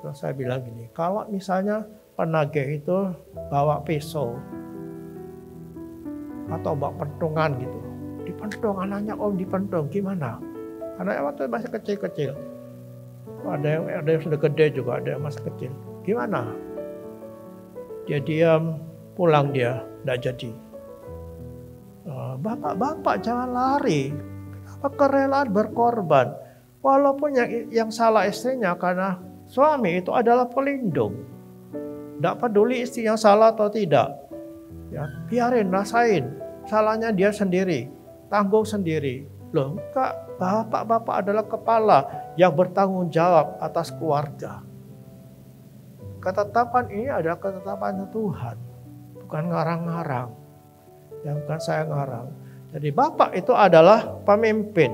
B: Terus saya bilang gini, kalau misalnya penagih itu bawa pisau atau bawa pentungan gitu, dipentung anaknya Om, dipentung gimana? Anaknya waktu masih kecil-kecil, ada yang sudah gede juga, ada yang masih kecil. Gimana? Dia diam, pulang dia, tidak jadi. Bapak-bapak jangan lari. Kerelaan berkorban. Walaupun yang salah istrinya karena suami itu adalah pelindung. Tidak peduli istri yang salah atau tidak. Ya, biarin, rasain. Salahnya dia sendiri. tanggung sendiri. Loh, enggak, bapak-bapak adalah kepala yang bertanggung jawab atas keluarga. Ketetapan ini adalah ketetapan Tuhan, bukan ngarang-ngarang. Ya, bukan saya ngarang. Jadi bapak itu adalah pemimpin.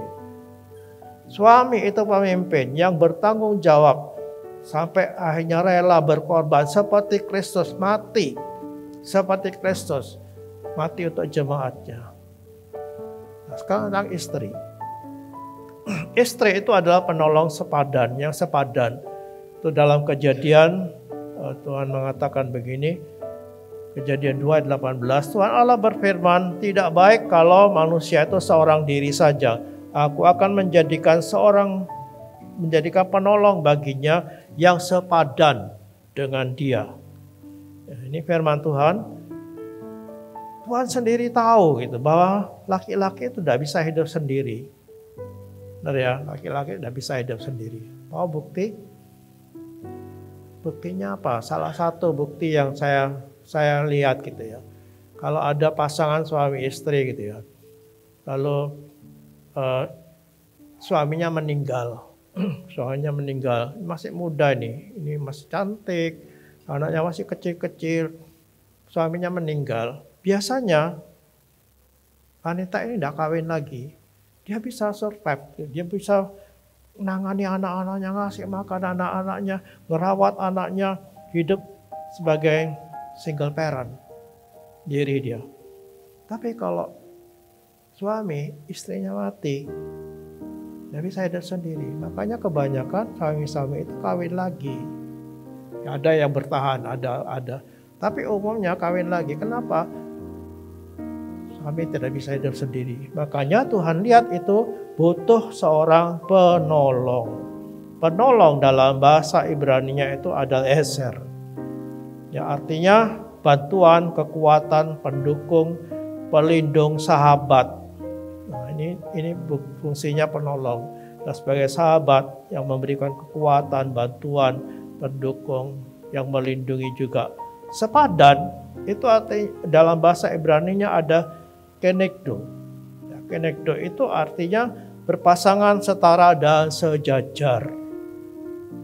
B: Suami itu pemimpin yang bertanggung jawab sampai akhirnya rela berkorban seperti Kristus mati. Seperti Kristus mati untuk jemaatnya. Nah, sekarang tentang istri. Istri itu adalah penolong sepadan, yang sepadan. Itu dalam Kejadian Tuhan mengatakan begini, Kejadian 2:18, Tuhan Allah berfirman, tidak baik kalau manusia itu seorang diri saja. Aku akan menjadikan penolong baginya yang sepadan dengan dia. Ya, ini firman Tuhan. Tuhan sendiri tahu gitu bahwa laki-laki itu tidak bisa hidup sendiri. Benar ya, laki-laki tidak bisa hidup sendiri. Mau bukti? Buktinya apa? Salah satu bukti yang saya lihat gitu ya. Kalau ada pasangan suami istri gitu ya. Lalu suaminya meninggal. Suaminya meninggal. Masih muda nih. Ini masih cantik. Anaknya masih kecil-kecil. Suaminya meninggal. Biasanya wanita ini tidak kawin lagi. Dia bisa survive. Dia bisa menangani anak-anaknya, ngasih makan anak-anaknya, merawat anaknya, hidup sebagai single parent diri dia. Tapi kalau suami istrinya mati, dia bisa hidup sendiri. Makanya kebanyakan suami-suami itu kawin lagi. Ya, ada yang bertahan, ada. Tapi umumnya kawin lagi. Kenapa? Suami tidak bisa hidup sendiri. Makanya Tuhan lihat itu butuh seorang penolong. Penolong dalam bahasa Ibrani-nya itu adalah eser. Ya, artinya bantuan, kekuatan, pendukung, pelindung, sahabat. Nah, ini fungsinya penolong. Dan sebagai sahabat yang memberikan kekuatan, bantuan, pendukung, yang melindungi juga. Sepadan itu arti dalam bahasa Ibrani-nya ada kenegdo. Ya, kenegdo itu artinya berpasangan, setara, dan sejajar.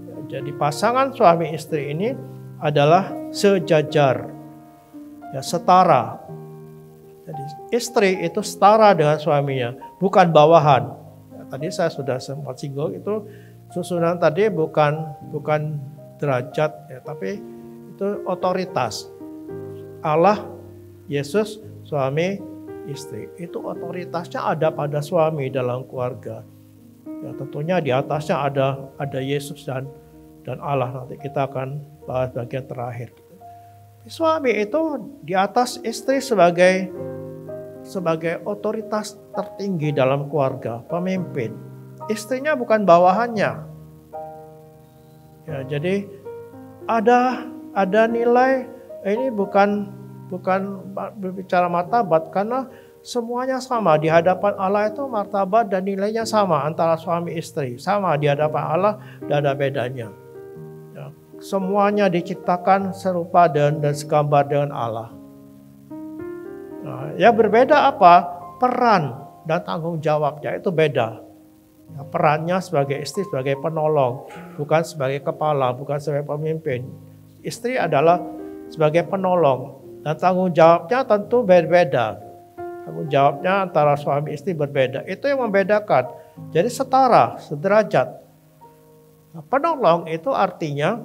B: Ya, jadi pasangan suami istri ini adalah sejajar, ya, setara. Jadi istri itu setara dengan suaminya, bukan bawahan. Ya, tadi saya sudah sempat singgung itu susunan tadi bukan derajat, ya, tapi itu otoritas. Allah, Yesus, suami, istri. Itu otoritasnya ada pada suami dalam keluarga. Ya, tentunya di atasnya ada Yesus dan Allah. Nanti kita akan bahas bagian terakhir. Suami itu di atas istri sebagai otoritas tertinggi dalam keluarga, pemimpin. Istrinya bukan bawahannya. Ya, jadi ada nilai ini bukan berbicara martabat, karena semuanya sama di hadapan Allah. Itu martabat dan nilainya sama antara suami istri, sama di hadapan Allah, tidak ada bedanya. Ya, semuanya diciptakan serupa dan segambar dengan Allah. Nah, ya berbeda apa? Peran dan tanggung jawabnya itu beda. Ya, perannya sebagai istri sebagai penolong, bukan sebagai kepala, bukan sebagai pemimpin. Istri adalah sebagai penolong. Dan tanggung jawabnya tentu berbeda. Tanggung jawabnya antara suami istri berbeda. Itu yang membedakan. Jadi setara, sederajat. Nah, penolong itu artinya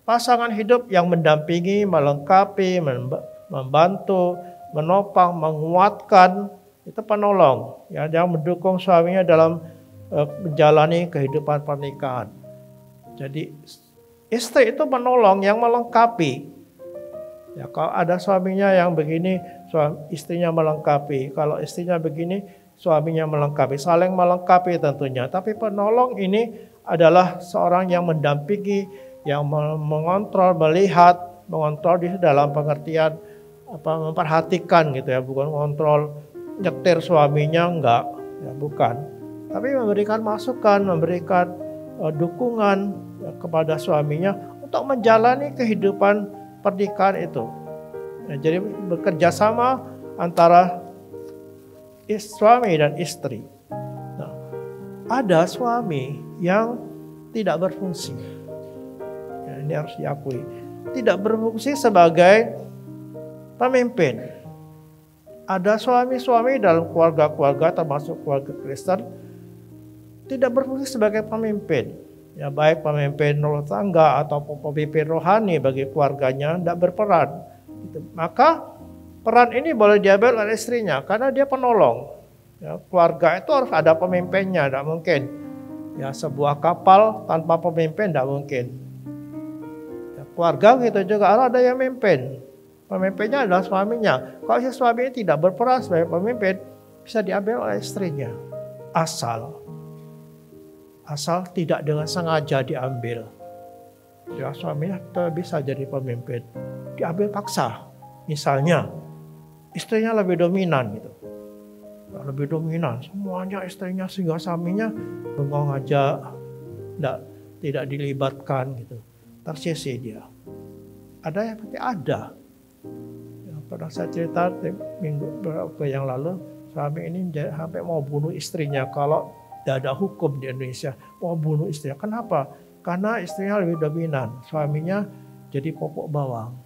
B: pasangan hidup yang mendampingi, melengkapi, membantu, menopang, menguatkan. Itu penolong. Yang mendukung suaminya dalam menjalani kehidupan pernikahan. Jadi istri itu penolong yang melengkapi. Ya, kalau ada suaminya yang begini, istrinya melengkapi. Kalau istrinya begini, suaminya melengkapi. Saling melengkapi tentunya. Tapi penolong ini adalah seorang yang mendampingi, yang mengontrol, melihat, mengontrol di dalam pengertian memperhatikan gitu ya, bukan mengontrol nyetir suaminya, enggak, ya, bukan. Tapi memberikan masukan, memberikan dukungan ya, kepada suaminya untuk menjalani kehidupan pernikahan itu. Ya, jadi bekerja sama antara suami dan istri. Nah, ada suami yang tidak berfungsi. Ya, ini harus diakui. Tidak berfungsi sebagai pemimpin. Ada suami-suami dalam keluarga-keluarga termasuk keluarga Kristen tidak berfungsi sebagai pemimpin. Ya, baik pemimpin rumah tangga atau pemimpin rohani bagi keluarganya tidak berperan. Gitu. Maka peran ini boleh diambil oleh istrinya karena dia penolong. Ya, keluarga itu harus ada pemimpinnya, tidak mungkin. Ya, sebuah kapal tanpa pemimpin tidak mungkin. Ya, keluarga gitu juga harus ada yang memimpin. Pemimpinnya adalah suaminya. Kalau si suami tidak berperan sebagai pemimpin, bisa diambil oleh istrinya. Asal tidak dengan sengaja diambil. Ya, suaminya bisa jadi pemimpin. Diambil paksa. Misalnya, istrinya lebih dominan gitu. Lebih dominan, semuanya istrinya sehingga suaminya bengong aja, tidak dilibatkan gitu. Tersisi dia. Ada yang pasti ada. Yang pernah saya cerita beberapa yang lalu, suami ini sampai mau bunuh istrinya kalau tidak ada hukum di Indonesia, mau bunuh istrinya. Kenapa? Karena istrinya lebih dominan, suaminya jadi popok bawang.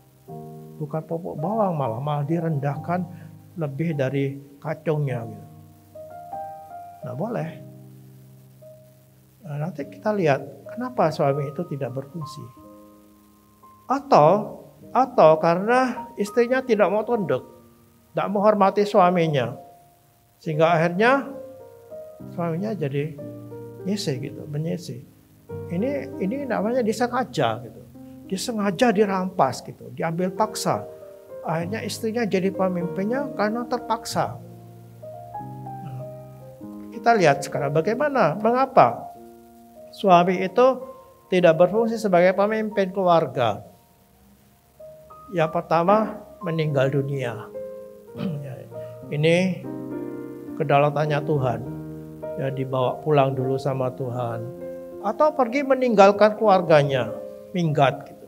B: Bukan popok bawang, malah direndahkan lebih dari kacungnya gitu. Nah, boleh. Nah, nanti kita lihat kenapa suami itu tidak berfungsi. Atau karena istrinya tidak mau tunduk, tidak menghormati suaminya, sehingga akhirnya suaminya jadi menyisih. Ini namanya disengaja gitu. Disengaja dirampas gitu, diambil paksa. Akhirnya istrinya jadi pemimpinnya karena terpaksa. Nah, kita lihat sekarang bagaimana, mengapa suami itu tidak berfungsi sebagai pemimpin keluarga. Yang pertama, meninggal dunia. Ini kedaulatannya Tuhan. Ya, dibawa pulang dulu sama Tuhan. Atau pergi meninggalkan keluarganya, minggat gitu.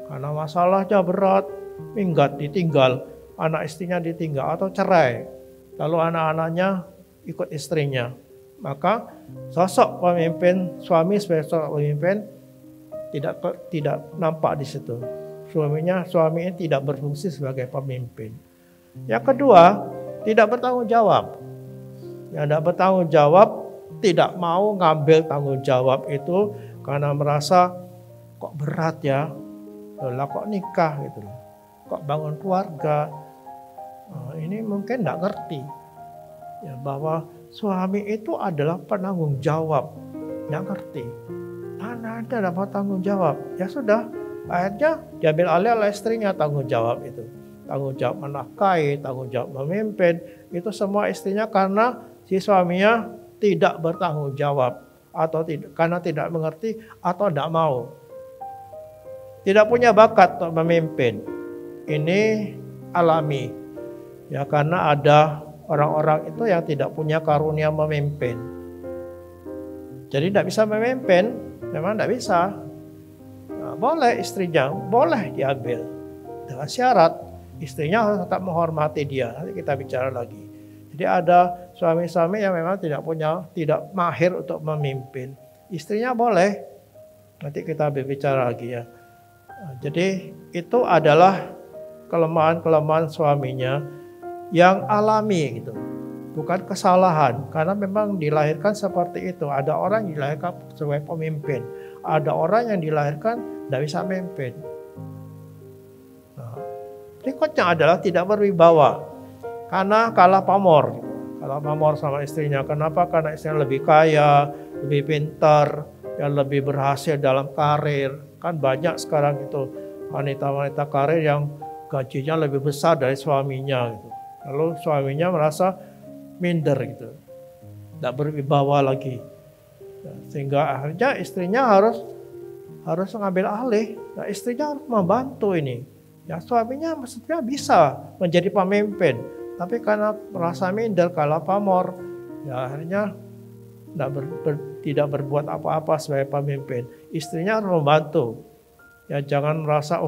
B: Karena masalahnya berat, minggat, ditinggal, anak istrinya ditinggal atau cerai. Lalu anak-anaknya ikut istrinya. Maka sosok pemimpin, suami sebagai sosok pemimpin tidak nampak di situ. Suaminya tidak berfungsi sebagai pemimpin. Yang kedua, tidak bertanggung jawab. Yang tidak bertanggung jawab, tidak mau ngambil tanggung jawab itu karena merasa kok berat ya, lah kok nikah gitu loh. Kok bangun keluarga, ini mungkin tidak ngerti ya, bahwa suami itu adalah penanggung jawab, tidak ngerti. Mana ada dapat tanggung jawab? Ya sudah, akhirnya diambil alih oleh istrinya tanggung jawab itu. Tanggung jawab menafkahi, tanggung jawab memimpin, itu semua istrinya karena si suaminya tidak bertanggung jawab atau karena tidak mengerti atau tidak mau. Tidak punya bakat untuk memimpin. Ini alami. Ya, karena ada orang-orang itu yang tidak punya karunia memimpin. Jadi tidak bisa memimpin, memang tidak bisa. Nah, boleh istrinya, boleh diambil. Dengan syarat, istrinya harus tetap menghormati dia. Nanti kita bicara lagi. Jadi ada suami-suami yang memang tidak mahir untuk memimpin. Istrinya boleh. Nanti kita berbicara lagi ya. Nah, jadi itu adalah kelemahan-kelemahan suaminya yang alami gitu. Bukan kesalahan, karena memang dilahirkan seperti itu. Ada orang yang dilahirkan sebagai pemimpin. Ada orang yang dilahirkan tidak bisa memimpin. Nah, berikutnya adalah tidak berwibawa. Karena kalah pamor. Kalah pamor sama istrinya. Kenapa? Karena istrinya lebih kaya, lebih pintar, yang lebih berhasil dalam karir. Kan banyak sekarang itu wanita-wanita karir yang gajinya lebih besar dari suaminya gitu. Lalu suaminya merasa minder gitu, tidak berwibawa lagi, sehingga akhirnya istrinya harus mengambil alih. Nah, istrinya harus membantu ini. Ya, suaminya maksudnya bisa menjadi pemimpin, tapi karena merasa minder, kalah pamor, ya akhirnya tidak berbuat apa-apa sebagai pemimpin. Istrinya harus membantu. Ya, jangan merasa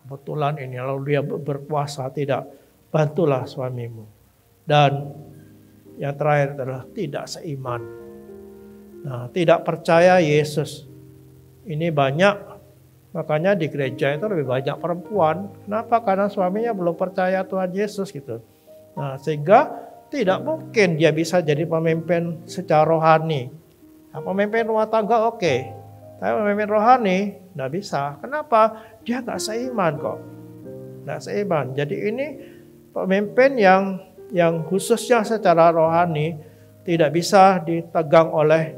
B: kebetulan ini lalu dia berkuasa, tidak. Bantulah suamimu. Dan Yang terakhir adalah tidak seiman. Nah, tidak percaya Yesus. Ini banyak, makanya di gereja itu lebih banyak perempuan. Kenapa? Karena suaminya belum percaya Tuhan Yesus gitu. Nah, sehingga tidak mungkin dia bisa jadi pemimpin secara rohani. Nah, pemimpin rumah tangga oke, tapi pemimpin rohani nggak bisa. Kenapa? Dia nggak seiman kok. Nggak seiman. Jadi ini pemimpin yang khususnya secara rohani tidak bisa dipegang oleh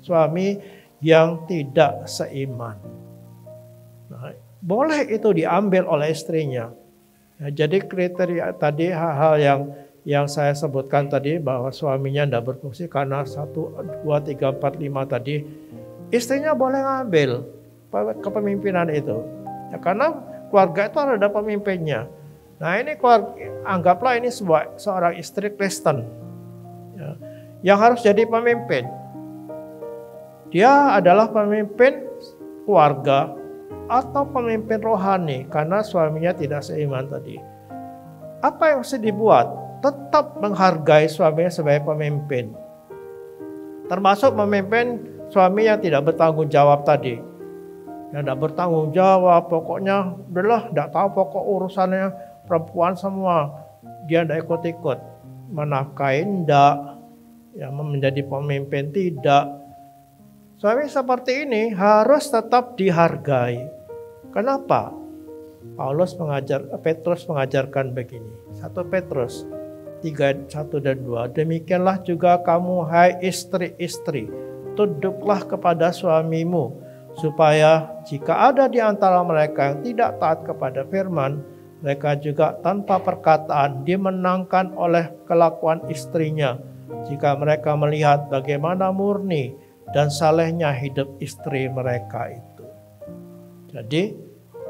B: suami yang tidak seiman. Nah, boleh itu diambil oleh istrinya. Nah, jadi kriteria tadi hal-hal yang saya sebutkan tadi bahwa suaminya tidak berfungsi karena 1, 2, 3, 4, 5 tadi, istrinya boleh ngambil kepemimpinan itu. Ya, karena keluarga itu ada pemimpinnya. Nah ini anggaplah ini seorang istri Kristen ya, yang harus jadi pemimpin. Dia adalah pemimpin keluarga atau pemimpin rohani karena suaminya tidak seiman tadi. Apa yang harus dibuat? Tetap menghargai suaminya sebagai pemimpin. Termasuk memimpin suami yang tidak bertanggung jawab tadi. Yang tidak bertanggung jawab, pokoknya udahlah, tidak tahu pokok urusannya perempuan semua. Dia tidak ikut-ikut. Menafkahi tidak, ya, menjadi pemimpin tidak. Suami seperti ini harus tetap dihargai. Kenapa? Petrus mengajarkan begini. 1 Petrus 3, 1 dan 2. Demikianlah juga kamu hai istri-istri, tunduklah kepada suamimu, supaya jika ada di antara mereka yang tidak taat kepada firman, mereka juga tanpa perkataan dimenangkan oleh kelakuan istrinya, jika mereka melihat bagaimana murni dan salehnya hidup istri mereka itu. Jadi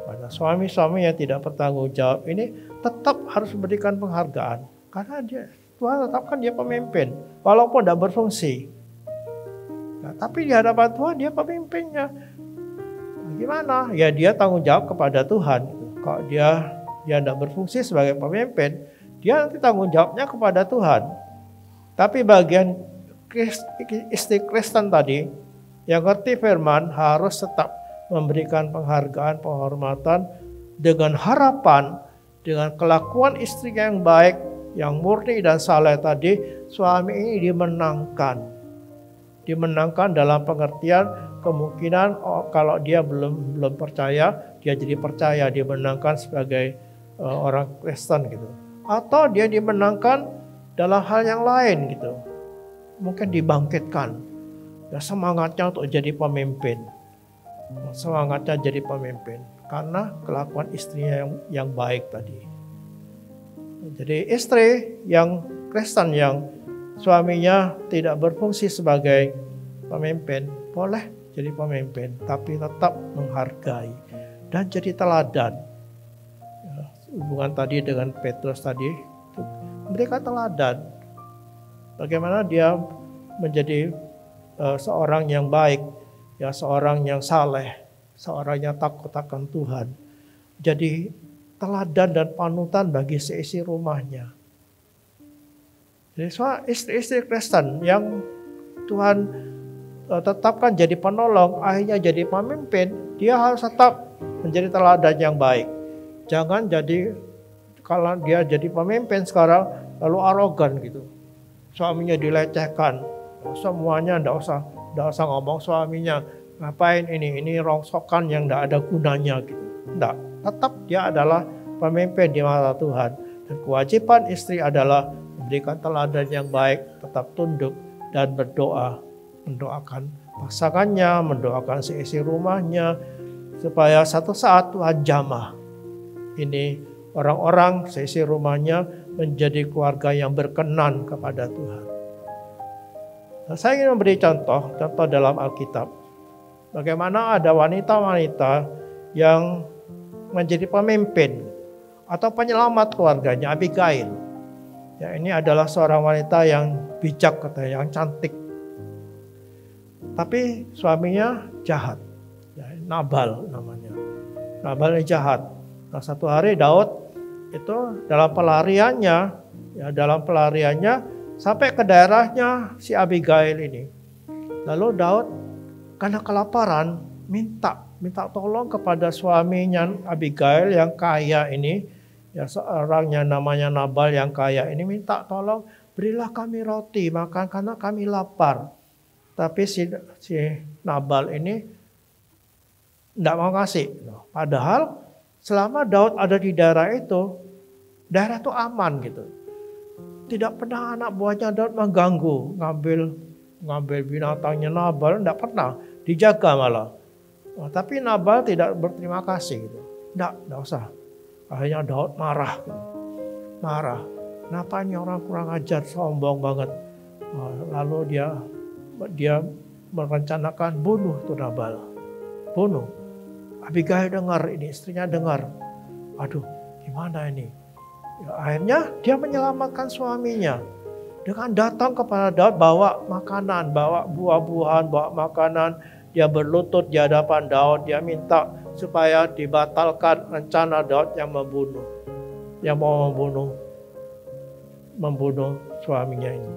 B: pada suami-suami yang tidak bertanggung jawab ini tetap harus memberikan penghargaan, karena Tuhan tetapkan dia pemimpin walaupun tidak berfungsi. Nah, tapi di hadapan Tuhan dia pemimpinnya. Gimana? Ya dia tanggung jawab kepada Tuhan. Kalau dia tidak berfungsi sebagai pemimpin, dia nanti tanggung jawabnya kepada Tuhan. Tapi bagian istri Kristen tadi yang ngerti firman harus tetap memberikan penghargaan, penghormatan dengan harapan, dengan kelakuan istri yang baik, yang murni dan saleh tadi, suami ini dimenangkan dalam pengertian kemungkinan kalau dia belum percaya, dia jadi percaya, dimenangkan sebagai orang Kristen gitu. Atau dia dimenangkan dalam hal yang lain gitu. Mungkin dibangkitkan. Ya, semangatnya untuk jadi pemimpin. Semangatnya jadi pemimpin karena kelakuan istrinya yang baik tadi. Jadi istri yang Kristen yang suaminya tidak berfungsi sebagai pemimpin, boleh jadi pemimpin, tapi tetap menghargai dan jadi teladan. Ya, hubungan tadi dengan Petrus tadi, mereka teladan. Bagaimana dia menjadi seorang yang baik, ya seorang yang saleh, seorang yang takut akan Tuhan. Jadi teladan dan panutan bagi seisi rumahnya. Jadi istri-istri Kristen yang Tuhan tetapkan jadi penolong, akhirnya jadi pemimpin, dia harus tetap menjadi teladan yang baik. Jangan jadi, kalau dia jadi pemimpin sekarang, lalu arogan gitu. Suaminya dilecehkan, semuanya enggak usah ngomong suaminya, ngapain ini rongsokan yang enggak ada gunanya gitu. Enggak, tetap dia adalah pemimpin di mata Tuhan. Dan kewajiban istri adalah memberikan teladan yang baik, tetap tunduk dan berdoa. Mendoakan pasangannya, mendoakan seisi rumahnya, supaya satu saat Tuhan jamah. Ini orang-orang seisi rumahnya menjadi keluarga yang berkenan kepada Tuhan. Nah, saya ingin memberi contoh dalam Alkitab. Bagaimana ada wanita-wanita yang menjadi pemimpin atau penyelamat keluarganya, Abigail. Ya, ini adalah seorang wanita yang bijak, katanya, yang cantik. Tapi suaminya jahat. Ya, Nabal namanya. Nabal ini jahat. Nah, satu hari Daud itu dalam pelariannya sampai ke daerahnya si Abigail ini. Lalu Daud karena kelaparan minta tolong kepada suaminya Abigail yang kaya ini, ya seorang yang namanya Nabal yang kaya ini, minta tolong berilah kami roti makan karena kami lapar. Tapi si Nabal ini tidak mau kasih. Padahal selama Daud ada di daerah itu aman gitu. Tidak pernah anak buahnya Daud mengganggu, ngambil binatangnya Nabal, tidak pernah, dijaga malah. Tapi Nabal tidak berterima kasih gitu. Tidak usah. Akhirnya Daud marah. Kenapa ini orang kurang ajar, sombong banget. Lalu dia merencanakan bunuh tuh Nabal. Bunuh. Abigail dengar ini, istrinya dengar. Aduh, gimana ini? Ya, akhirnya dia menyelamatkan suaminya dengan datang kepada Daud bawa makanan, bawa buah-buahan, bawa makanan. Dia berlutut di hadapan Daud, dia minta supaya dibatalkan rencana Daud yang mau membunuh suaminya ini.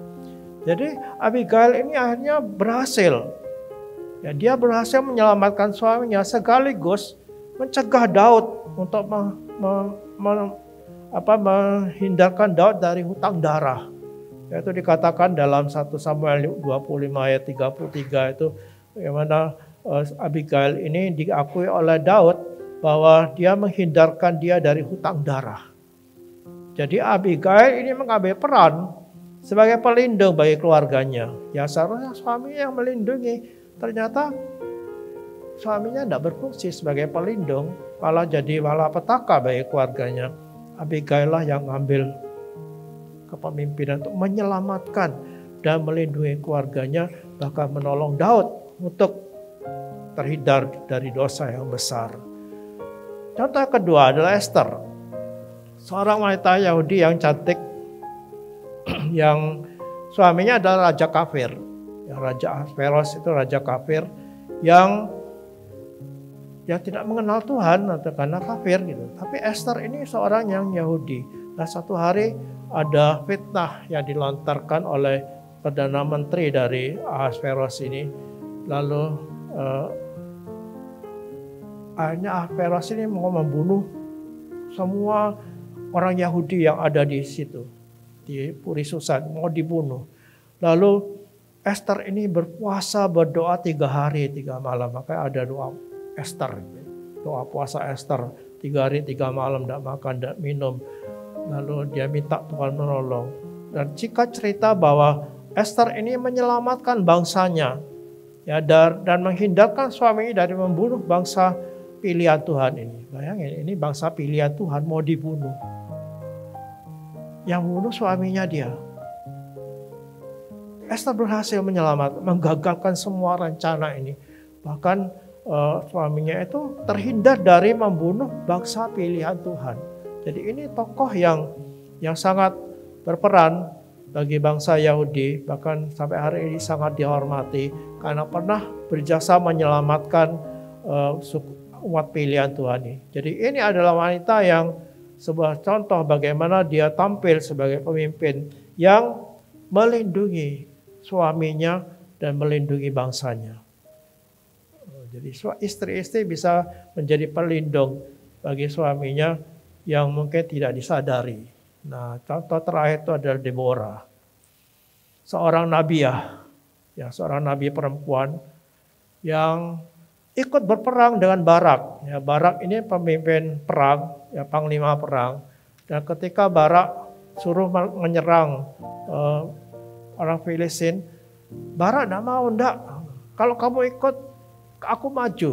B: Jadi Abigail ini akhirnya berhasil. Ya, dia berhasil menyelamatkan suaminya sekaligus mencegah Daud untuk menghindarkan Daud dari hutang darah. Yaitu dikatakan dalam 1 Samuel 25 ayat 33 itu, yang mana Abigail ini diakui oleh Daud bahwa dia menghindarkan dia dari hutang darah. Jadi Abigail ini mengambil peran sebagai pelindung bagi keluarganya. Ya seharusnya suaminya yang melindungi. Ternyata suaminya tidak berfungsi sebagai pelindung, malah jadi malapetaka bagi keluarganya. Abigail lah yang ambil kepemimpinan untuk menyelamatkan dan melindungi keluarganya, bahkan menolong Daud untuk terhindar dari dosa yang besar. Contoh kedua adalah Esther, seorang wanita Yahudi yang cantik, yang suaminya adalah raja kafir. Ya, Raja Ahasveros itu raja kafir yang tidak mengenal Tuhan atau karena kafir gitu. Tapi Esther ini seorang yang Yahudi. Nah, satu hari ada fitnah yang dilontarkan oleh Perdana Menteri dari Ahasveros ini. Lalu akhirnya Ahasveros ini mau membunuh semua orang Yahudi yang ada di situ. Di Puri Susan mau dibunuh. Lalu Esther ini berpuasa berdoa 3 hari 3 malam. Makanya ada doa Esther. Doa puasa Esther 3 hari 3 malam, tidak makan, tidak minum. Lalu dia minta Tuhan menolong. Dan jika cerita bahwa Esther ini menyelamatkan bangsanya, ya, dan menghindarkan suaminya dari membunuh bangsa pilihan Tuhan ini. Bayangin, ini bangsa pilihan Tuhan mau dibunuh. Yang bunuh suaminya dia. Esther berhasil menggagalkan semua rencana ini. Bahkan suaminya itu terhindar dari membunuh bangsa pilihan Tuhan. Jadi ini tokoh yang sangat berperan bagi bangsa Yahudi. Bahkan sampai hari ini sangat dihormati karena pernah berjasa menyelamatkan umat pilihan Tuhan ini. Jadi ini adalah wanita yang sebuah contoh bagaimana dia tampil sebagai pemimpin yang melindungi suaminya dan melindungi bangsanya. Jadi istri-istri bisa menjadi pelindung bagi suaminya yang mungkin tidak disadari. Nah, contoh terakhir itu adalah Deborah. Seorang nabiah, ya, seorang nabi perempuan yang ikut berperang dengan Barak. Ya, Barak ini pemimpin perang, ya, panglima perang. Dan ketika Barak suruh menyerang orang Filistin, Barak tidak mau, enggak. Kalau kamu ikut, aku maju.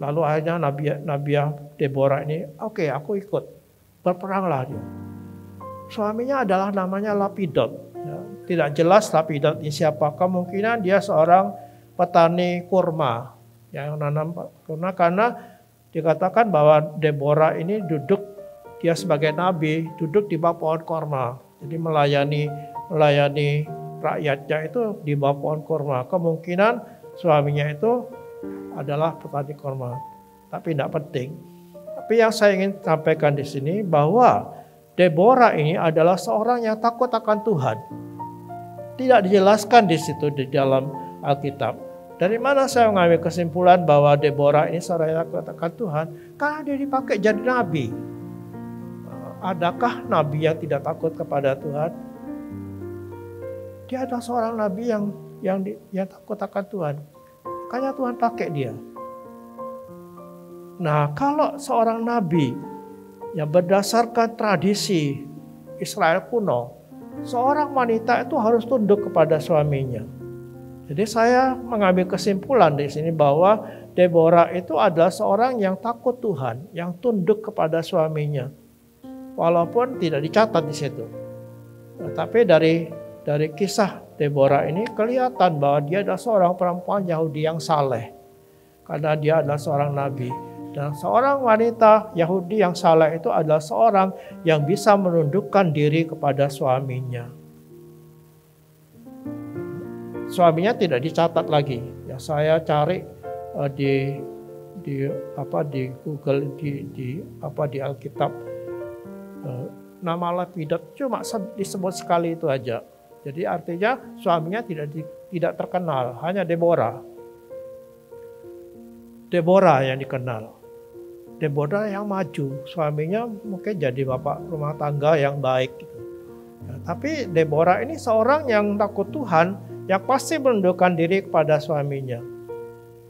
B: Lalu akhirnya Nabiah Deborah ini, oke, aku ikut. Berperanglah dia. Suaminya adalah namanya Lapidot. Ya, tidak jelas Lapidot ini siapa. Kemungkinan dia seorang petani kurma. Yang nanam kurma, karena dikatakan bahwa Deborah ini dia sebagai nabi, duduk di bawah pohon kurma. Jadi melayani rakyatnya itu di bawah pohon kurma. Kemungkinan suaminya itu adalah petani kurma. Tapi tidak penting. Tapi yang saya ingin sampaikan di sini bahwa Deborah ini adalah seorang yang takut akan Tuhan. Tidak dijelaskan di situ di dalam Alkitab. Dari mana saya mengambil kesimpulan bahwa Deborah ini seorang yang takut akan Tuhan? Karena dia dipakai jadi nabi. Adakah nabi yang tidak takut kepada Tuhan? Dia adalah seorang nabi yang takut akan Tuhan. Makanya Tuhan pakai dia. Nah, kalau seorang nabi yang berdasarkan tradisi Israel kuno, seorang wanita itu harus tunduk kepada suaminya. Jadi saya mengambil kesimpulan di sini bahwa Deborah itu adalah seorang yang takut Tuhan, yang tunduk kepada suaminya. Walaupun tidak dicatat di situ. Tapi dari kisah Deborah ini kelihatan bahwa dia adalah seorang perempuan Yahudi yang saleh. Karena dia adalah seorang nabi. Dan seorang wanita Yahudi yang saleh itu adalah seorang yang bisa menundukkan diri kepada suaminya. Suaminya tidak dicatat lagi. Ya, saya cari di Google di Alkitab, nama Lapidat cuma disebut sekali itu aja. Jadi artinya suaminya tidak terkenal, hanya Deborah yang dikenal. Deborah yang maju, suaminya mungkin jadi bapak rumah tangga yang baik gitu. Ya, tapi Deborah ini seorang yang takut Tuhan, yang pasti menundukkan diri kepada suaminya.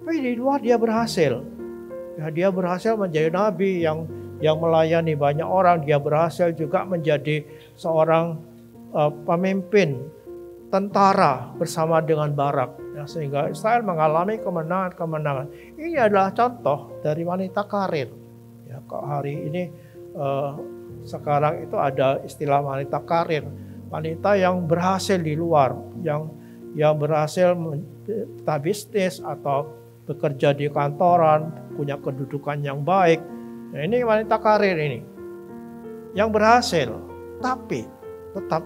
B: Tapi di luar dia berhasil. Ya, dia berhasil menjadi nabi yang melayani banyak orang. Dia berhasil juga menjadi seorang pemimpin tentara bersama dengan Barak. Ya, sehingga Israel mengalami kemenangan-kemenangan. Ini adalah contoh dari wanita karir. Ya, kok hari ini sekarang itu ada istilah wanita karir. Wanita yang berhasil di luar, yang berhasil menata bisnis atau bekerja di kantoran, punya kedudukan yang baik. Nah, ini wanita karir ini. Yang berhasil, tapi tetap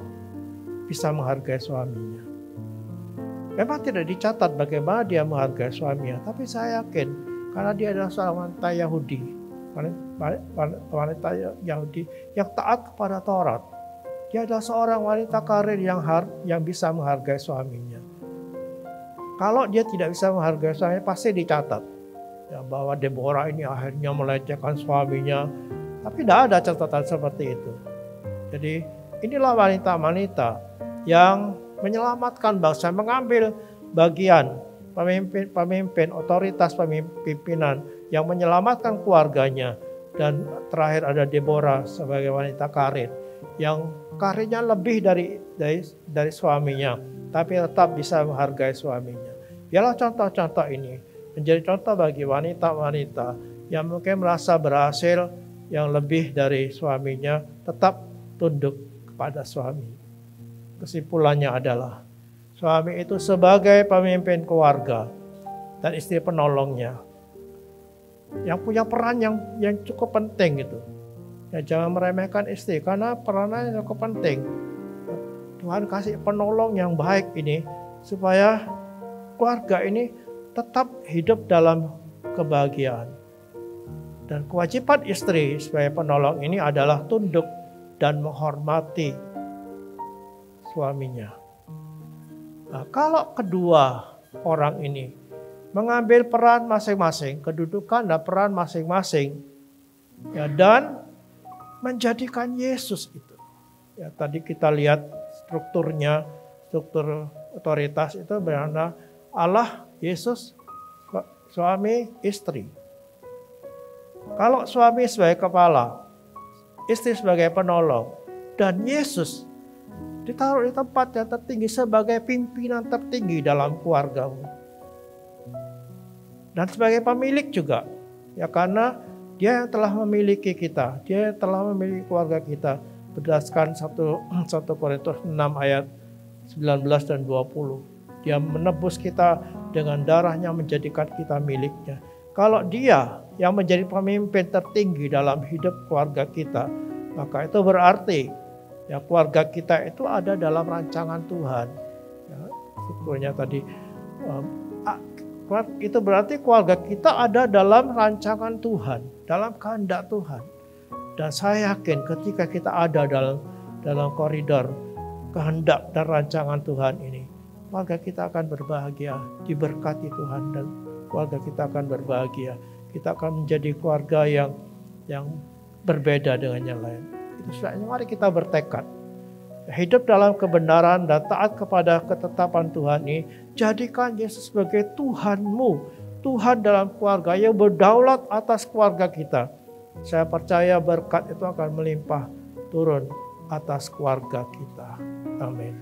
B: bisa menghargai suaminya. Memang tidak dicatat bagaimana dia menghargai suaminya, tapi saya yakin karena dia adalah seorang wanita Yahudi, wanita Yahudi yang taat kepada Taurat. Dia adalah seorang wanita karir yang bisa menghargai suaminya. Kalau dia tidak bisa menghargai suaminya, pasti dicatat ya, bahwa Deborah ini akhirnya melecehkan suaminya, tapi tidak ada catatan seperti itu. Jadi inilah wanita-wanita yang menyelamatkan bangsa, mengambil bagian pemimpin, otoritas pemimpinan yang menyelamatkan keluarganya. Dan terakhir ada Deborah sebagai wanita karir yang karirnya lebih dari suaminya, tapi tetap bisa menghargai suaminya. Biarlah contoh-contoh ini menjadi contoh bagi wanita-wanita yang mungkin merasa berhasil, yang lebih dari suaminya, tetap tunduk kepada suami. Kesimpulannya adalah suami itu sebagai pemimpin keluarga dan istri penolongnya yang punya peran yang cukup penting itu. Ya, jangan meremehkan istri karena perannya cukup penting. Tuhan kasih penolong yang baik ini supaya keluarga ini tetap hidup dalam kebahagiaan. Dan kewajiban istri sebagai penolong ini adalah tunduk dan menghormati suaminya. Nah, kalau kedua orang ini mengambil peran masing-masing, kedudukan dan peran masing-masing, ya, dan menjadikan Yesus itu. Ya, tadi kita lihat strukturnya, struktur otoritas itu berada Allah, Yesus, suami, istri. Kalau suami sebagai kepala, istri sebagai penolong, dan Yesus ditaruh di tempat yang tertinggi sebagai pimpinan tertinggi dalam keluargamu. Dan sebagai pemilik juga. Ya, karena dia yang telah memiliki kita. Dia yang telah memiliki keluarga kita. Berdasarkan 1 Korintus 6 ayat 19 dan 20. Dia menebus kita dengan darahnya, menjadikan kita miliknya. Kalau dia yang menjadi pemimpin tertinggi dalam hidup keluarga kita, maka itu berarti ya, keluarga kita itu ada dalam rancangan Tuhan. Ya, sebetulnya tadi itu berarti keluarga kita ada dalam rancangan Tuhan, dalam kehendak Tuhan. Dan saya yakin ketika kita ada dalam koridor kehendak dan rancangan Tuhan ini, maka kita akan berbahagia, diberkati Tuhan, dan keluarga kita akan berbahagia. Kita akan menjadi keluarga yang berbeda dengan yang lain. Itu sebabnya mari kita bertekad hidup dalam kebenaran dan taat kepada ketetapan Tuhan ini. Jadikan Yesus sebagai Tuhanmu, Tuhan dalam keluarga yang berdaulat atas keluarga kita. Saya percaya berkat itu akan melimpah turun atas keluarga kita. Amin.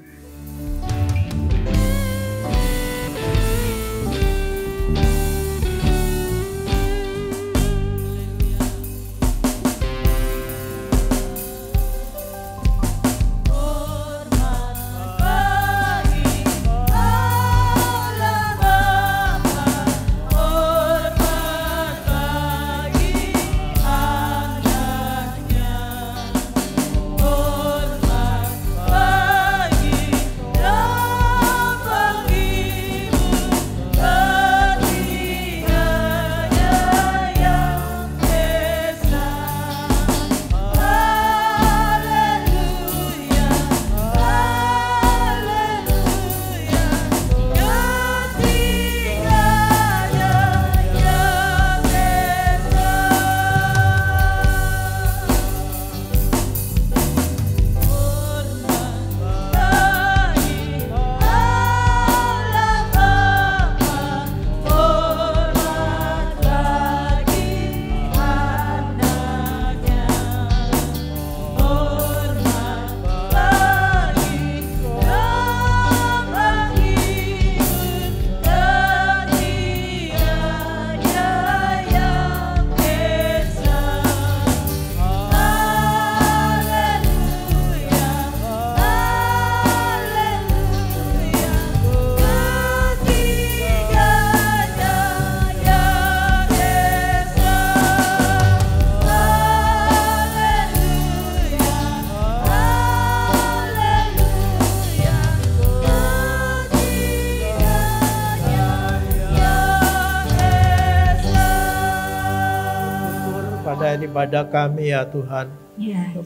B: Ibadah kami ya Tuhan,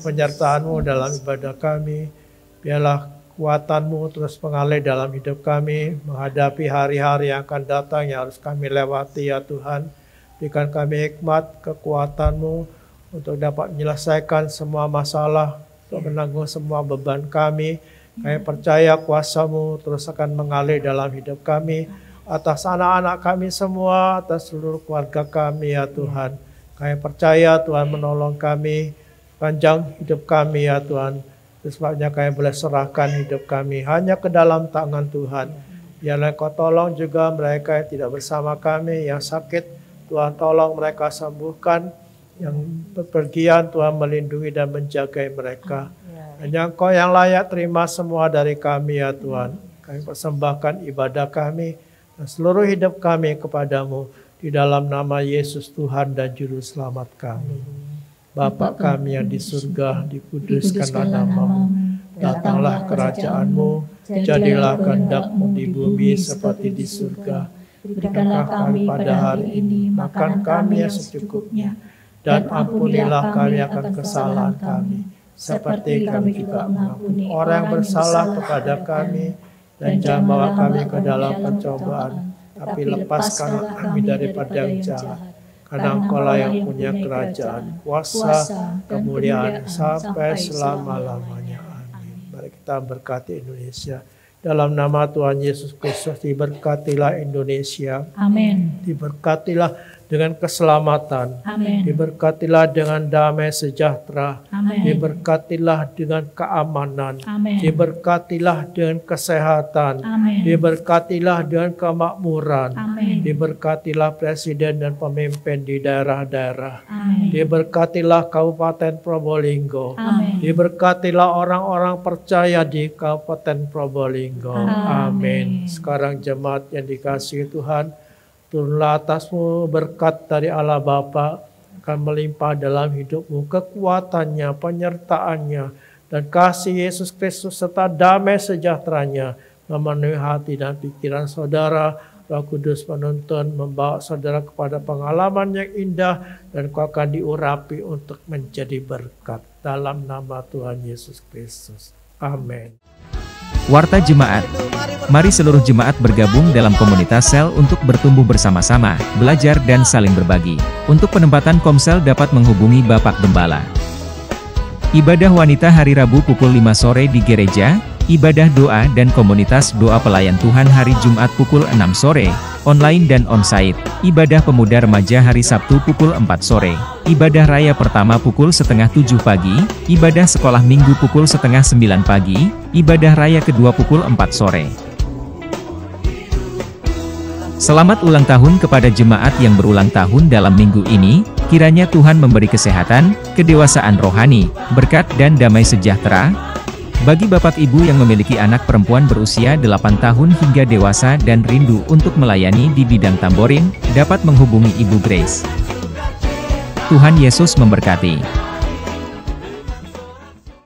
B: penyertaan-Mu dalam ibadah kami, biarlah kekuatan-Mu terus mengalir dalam hidup kami, menghadapi hari-hari yang akan datang yang harus kami lewati ya Tuhan. Berikan kami hikmat, kekuatan-Mu untuk dapat menyelesaikan semua masalah, untuk menanggung semua beban kami. Kami percaya kuasa-Mu terus akan mengalir dalam hidup kami, atas anak-anak kami semua, atas seluruh keluarga kami ya Tuhan. Kami percaya Tuhan menolong kami, panjang hidup kami ya Tuhan. Sebabnya kami boleh serahkan hidup kami hanya ke dalam tangan Tuhan. Biarlah Kau tolong juga mereka yang tidak bersama kami, yang sakit. Tuhan tolong mereka sembuhkan. Yang bepergian Tuhan melindungi dan menjaga mereka. Hanya Engkau yang layak terima semua dari kami ya Tuhan. Kami persembahkan ibadah kami dan seluruh hidup kami kepadamu. Di dalam nama Yesus Tuhan dan Juru Selamat kami. Bapa kami yang di surga, dikuduskanlah nama-Mu. Datanglah kerajaan-Mu, jadilah kehendak-Mu di bumi seperti di surga. Berikanlah kami pada hari ini makan kami yang secukupnya. Dan ampunilah kami akan kesalahan kami, seperti kami juga mengampuni orang yang bersalah kepada kami. Dan jangan bawa kami ke dalam pencobaan, tapi lepaskanlah kami daripada yang jahat. Karena Engkau-lah yang punya kerajaan, kuasa, kemuliaan sampai selama-lamanya. Amin. Mari kita berkati Indonesia. Dalam nama Tuhan Yesus Kristus, diberkatilah Indonesia.
A: Amin.
B: Diberkatilah dengan keselamatan.
A: Amin.
B: Diberkatilah dengan damai sejahtera.
A: Amin.
B: Diberkatilah dengan keamanan.
A: Amin.
B: Diberkatilah dengan kesehatan.
A: Amin.
B: Diberkatilah dengan kemakmuran.
A: Amin.
B: Diberkatilah presiden dan pemimpin di daerah-daerah.
A: Amin.
B: Diberkatilah Kabupaten Probolinggo.
A: Amin.
B: Diberkatilah orang-orang percaya di Kabupaten Probolinggo. Amin. Sekarang jemaat yang dikasihi Tuhan, turunlah atasmu berkat dari Allah Bapa, akan melimpah dalam hidupmu, kekuatannya, penyertaannya, dan kasih Yesus Kristus serta damai sejahteranya memenuhi hati dan pikiran saudara, Roh Kudus menuntun, membawa saudara kepada pengalaman yang indah, dan kau akan diurapi untuk menjadi berkat. Dalam nama Tuhan Yesus Kristus. Amin.
C: Warta Jemaat. Mari seluruh jemaat bergabung dalam komunitas sel untuk bertumbuh bersama-sama, belajar dan saling berbagi. Untuk penempatan komsel dapat menghubungi Bapak Gembala. Ibadah wanita hari Rabu pukul 5 sore di gereja, ibadah doa dan komunitas doa pelayan Tuhan hari Jumat pukul 6 sore, online dan onsite. Ibadah pemuda remaja hari Sabtu pukul 4 sore, ibadah raya pertama pukul 6:30 pagi, ibadah sekolah minggu pukul 8:30 pagi, ibadah raya kedua pukul 4 sore. Selamat ulang tahun kepada jemaat yang berulang tahun dalam minggu ini, kiranya Tuhan memberi kesehatan, kedewasaan rohani, berkat dan damai sejahtera. Bagi bapak ibu yang memiliki anak perempuan berusia 8 tahun hingga dewasa dan rindu untuk melayani di bidang tamborin, dapat menghubungi Ibu Grace. Tuhan Yesus memberkati.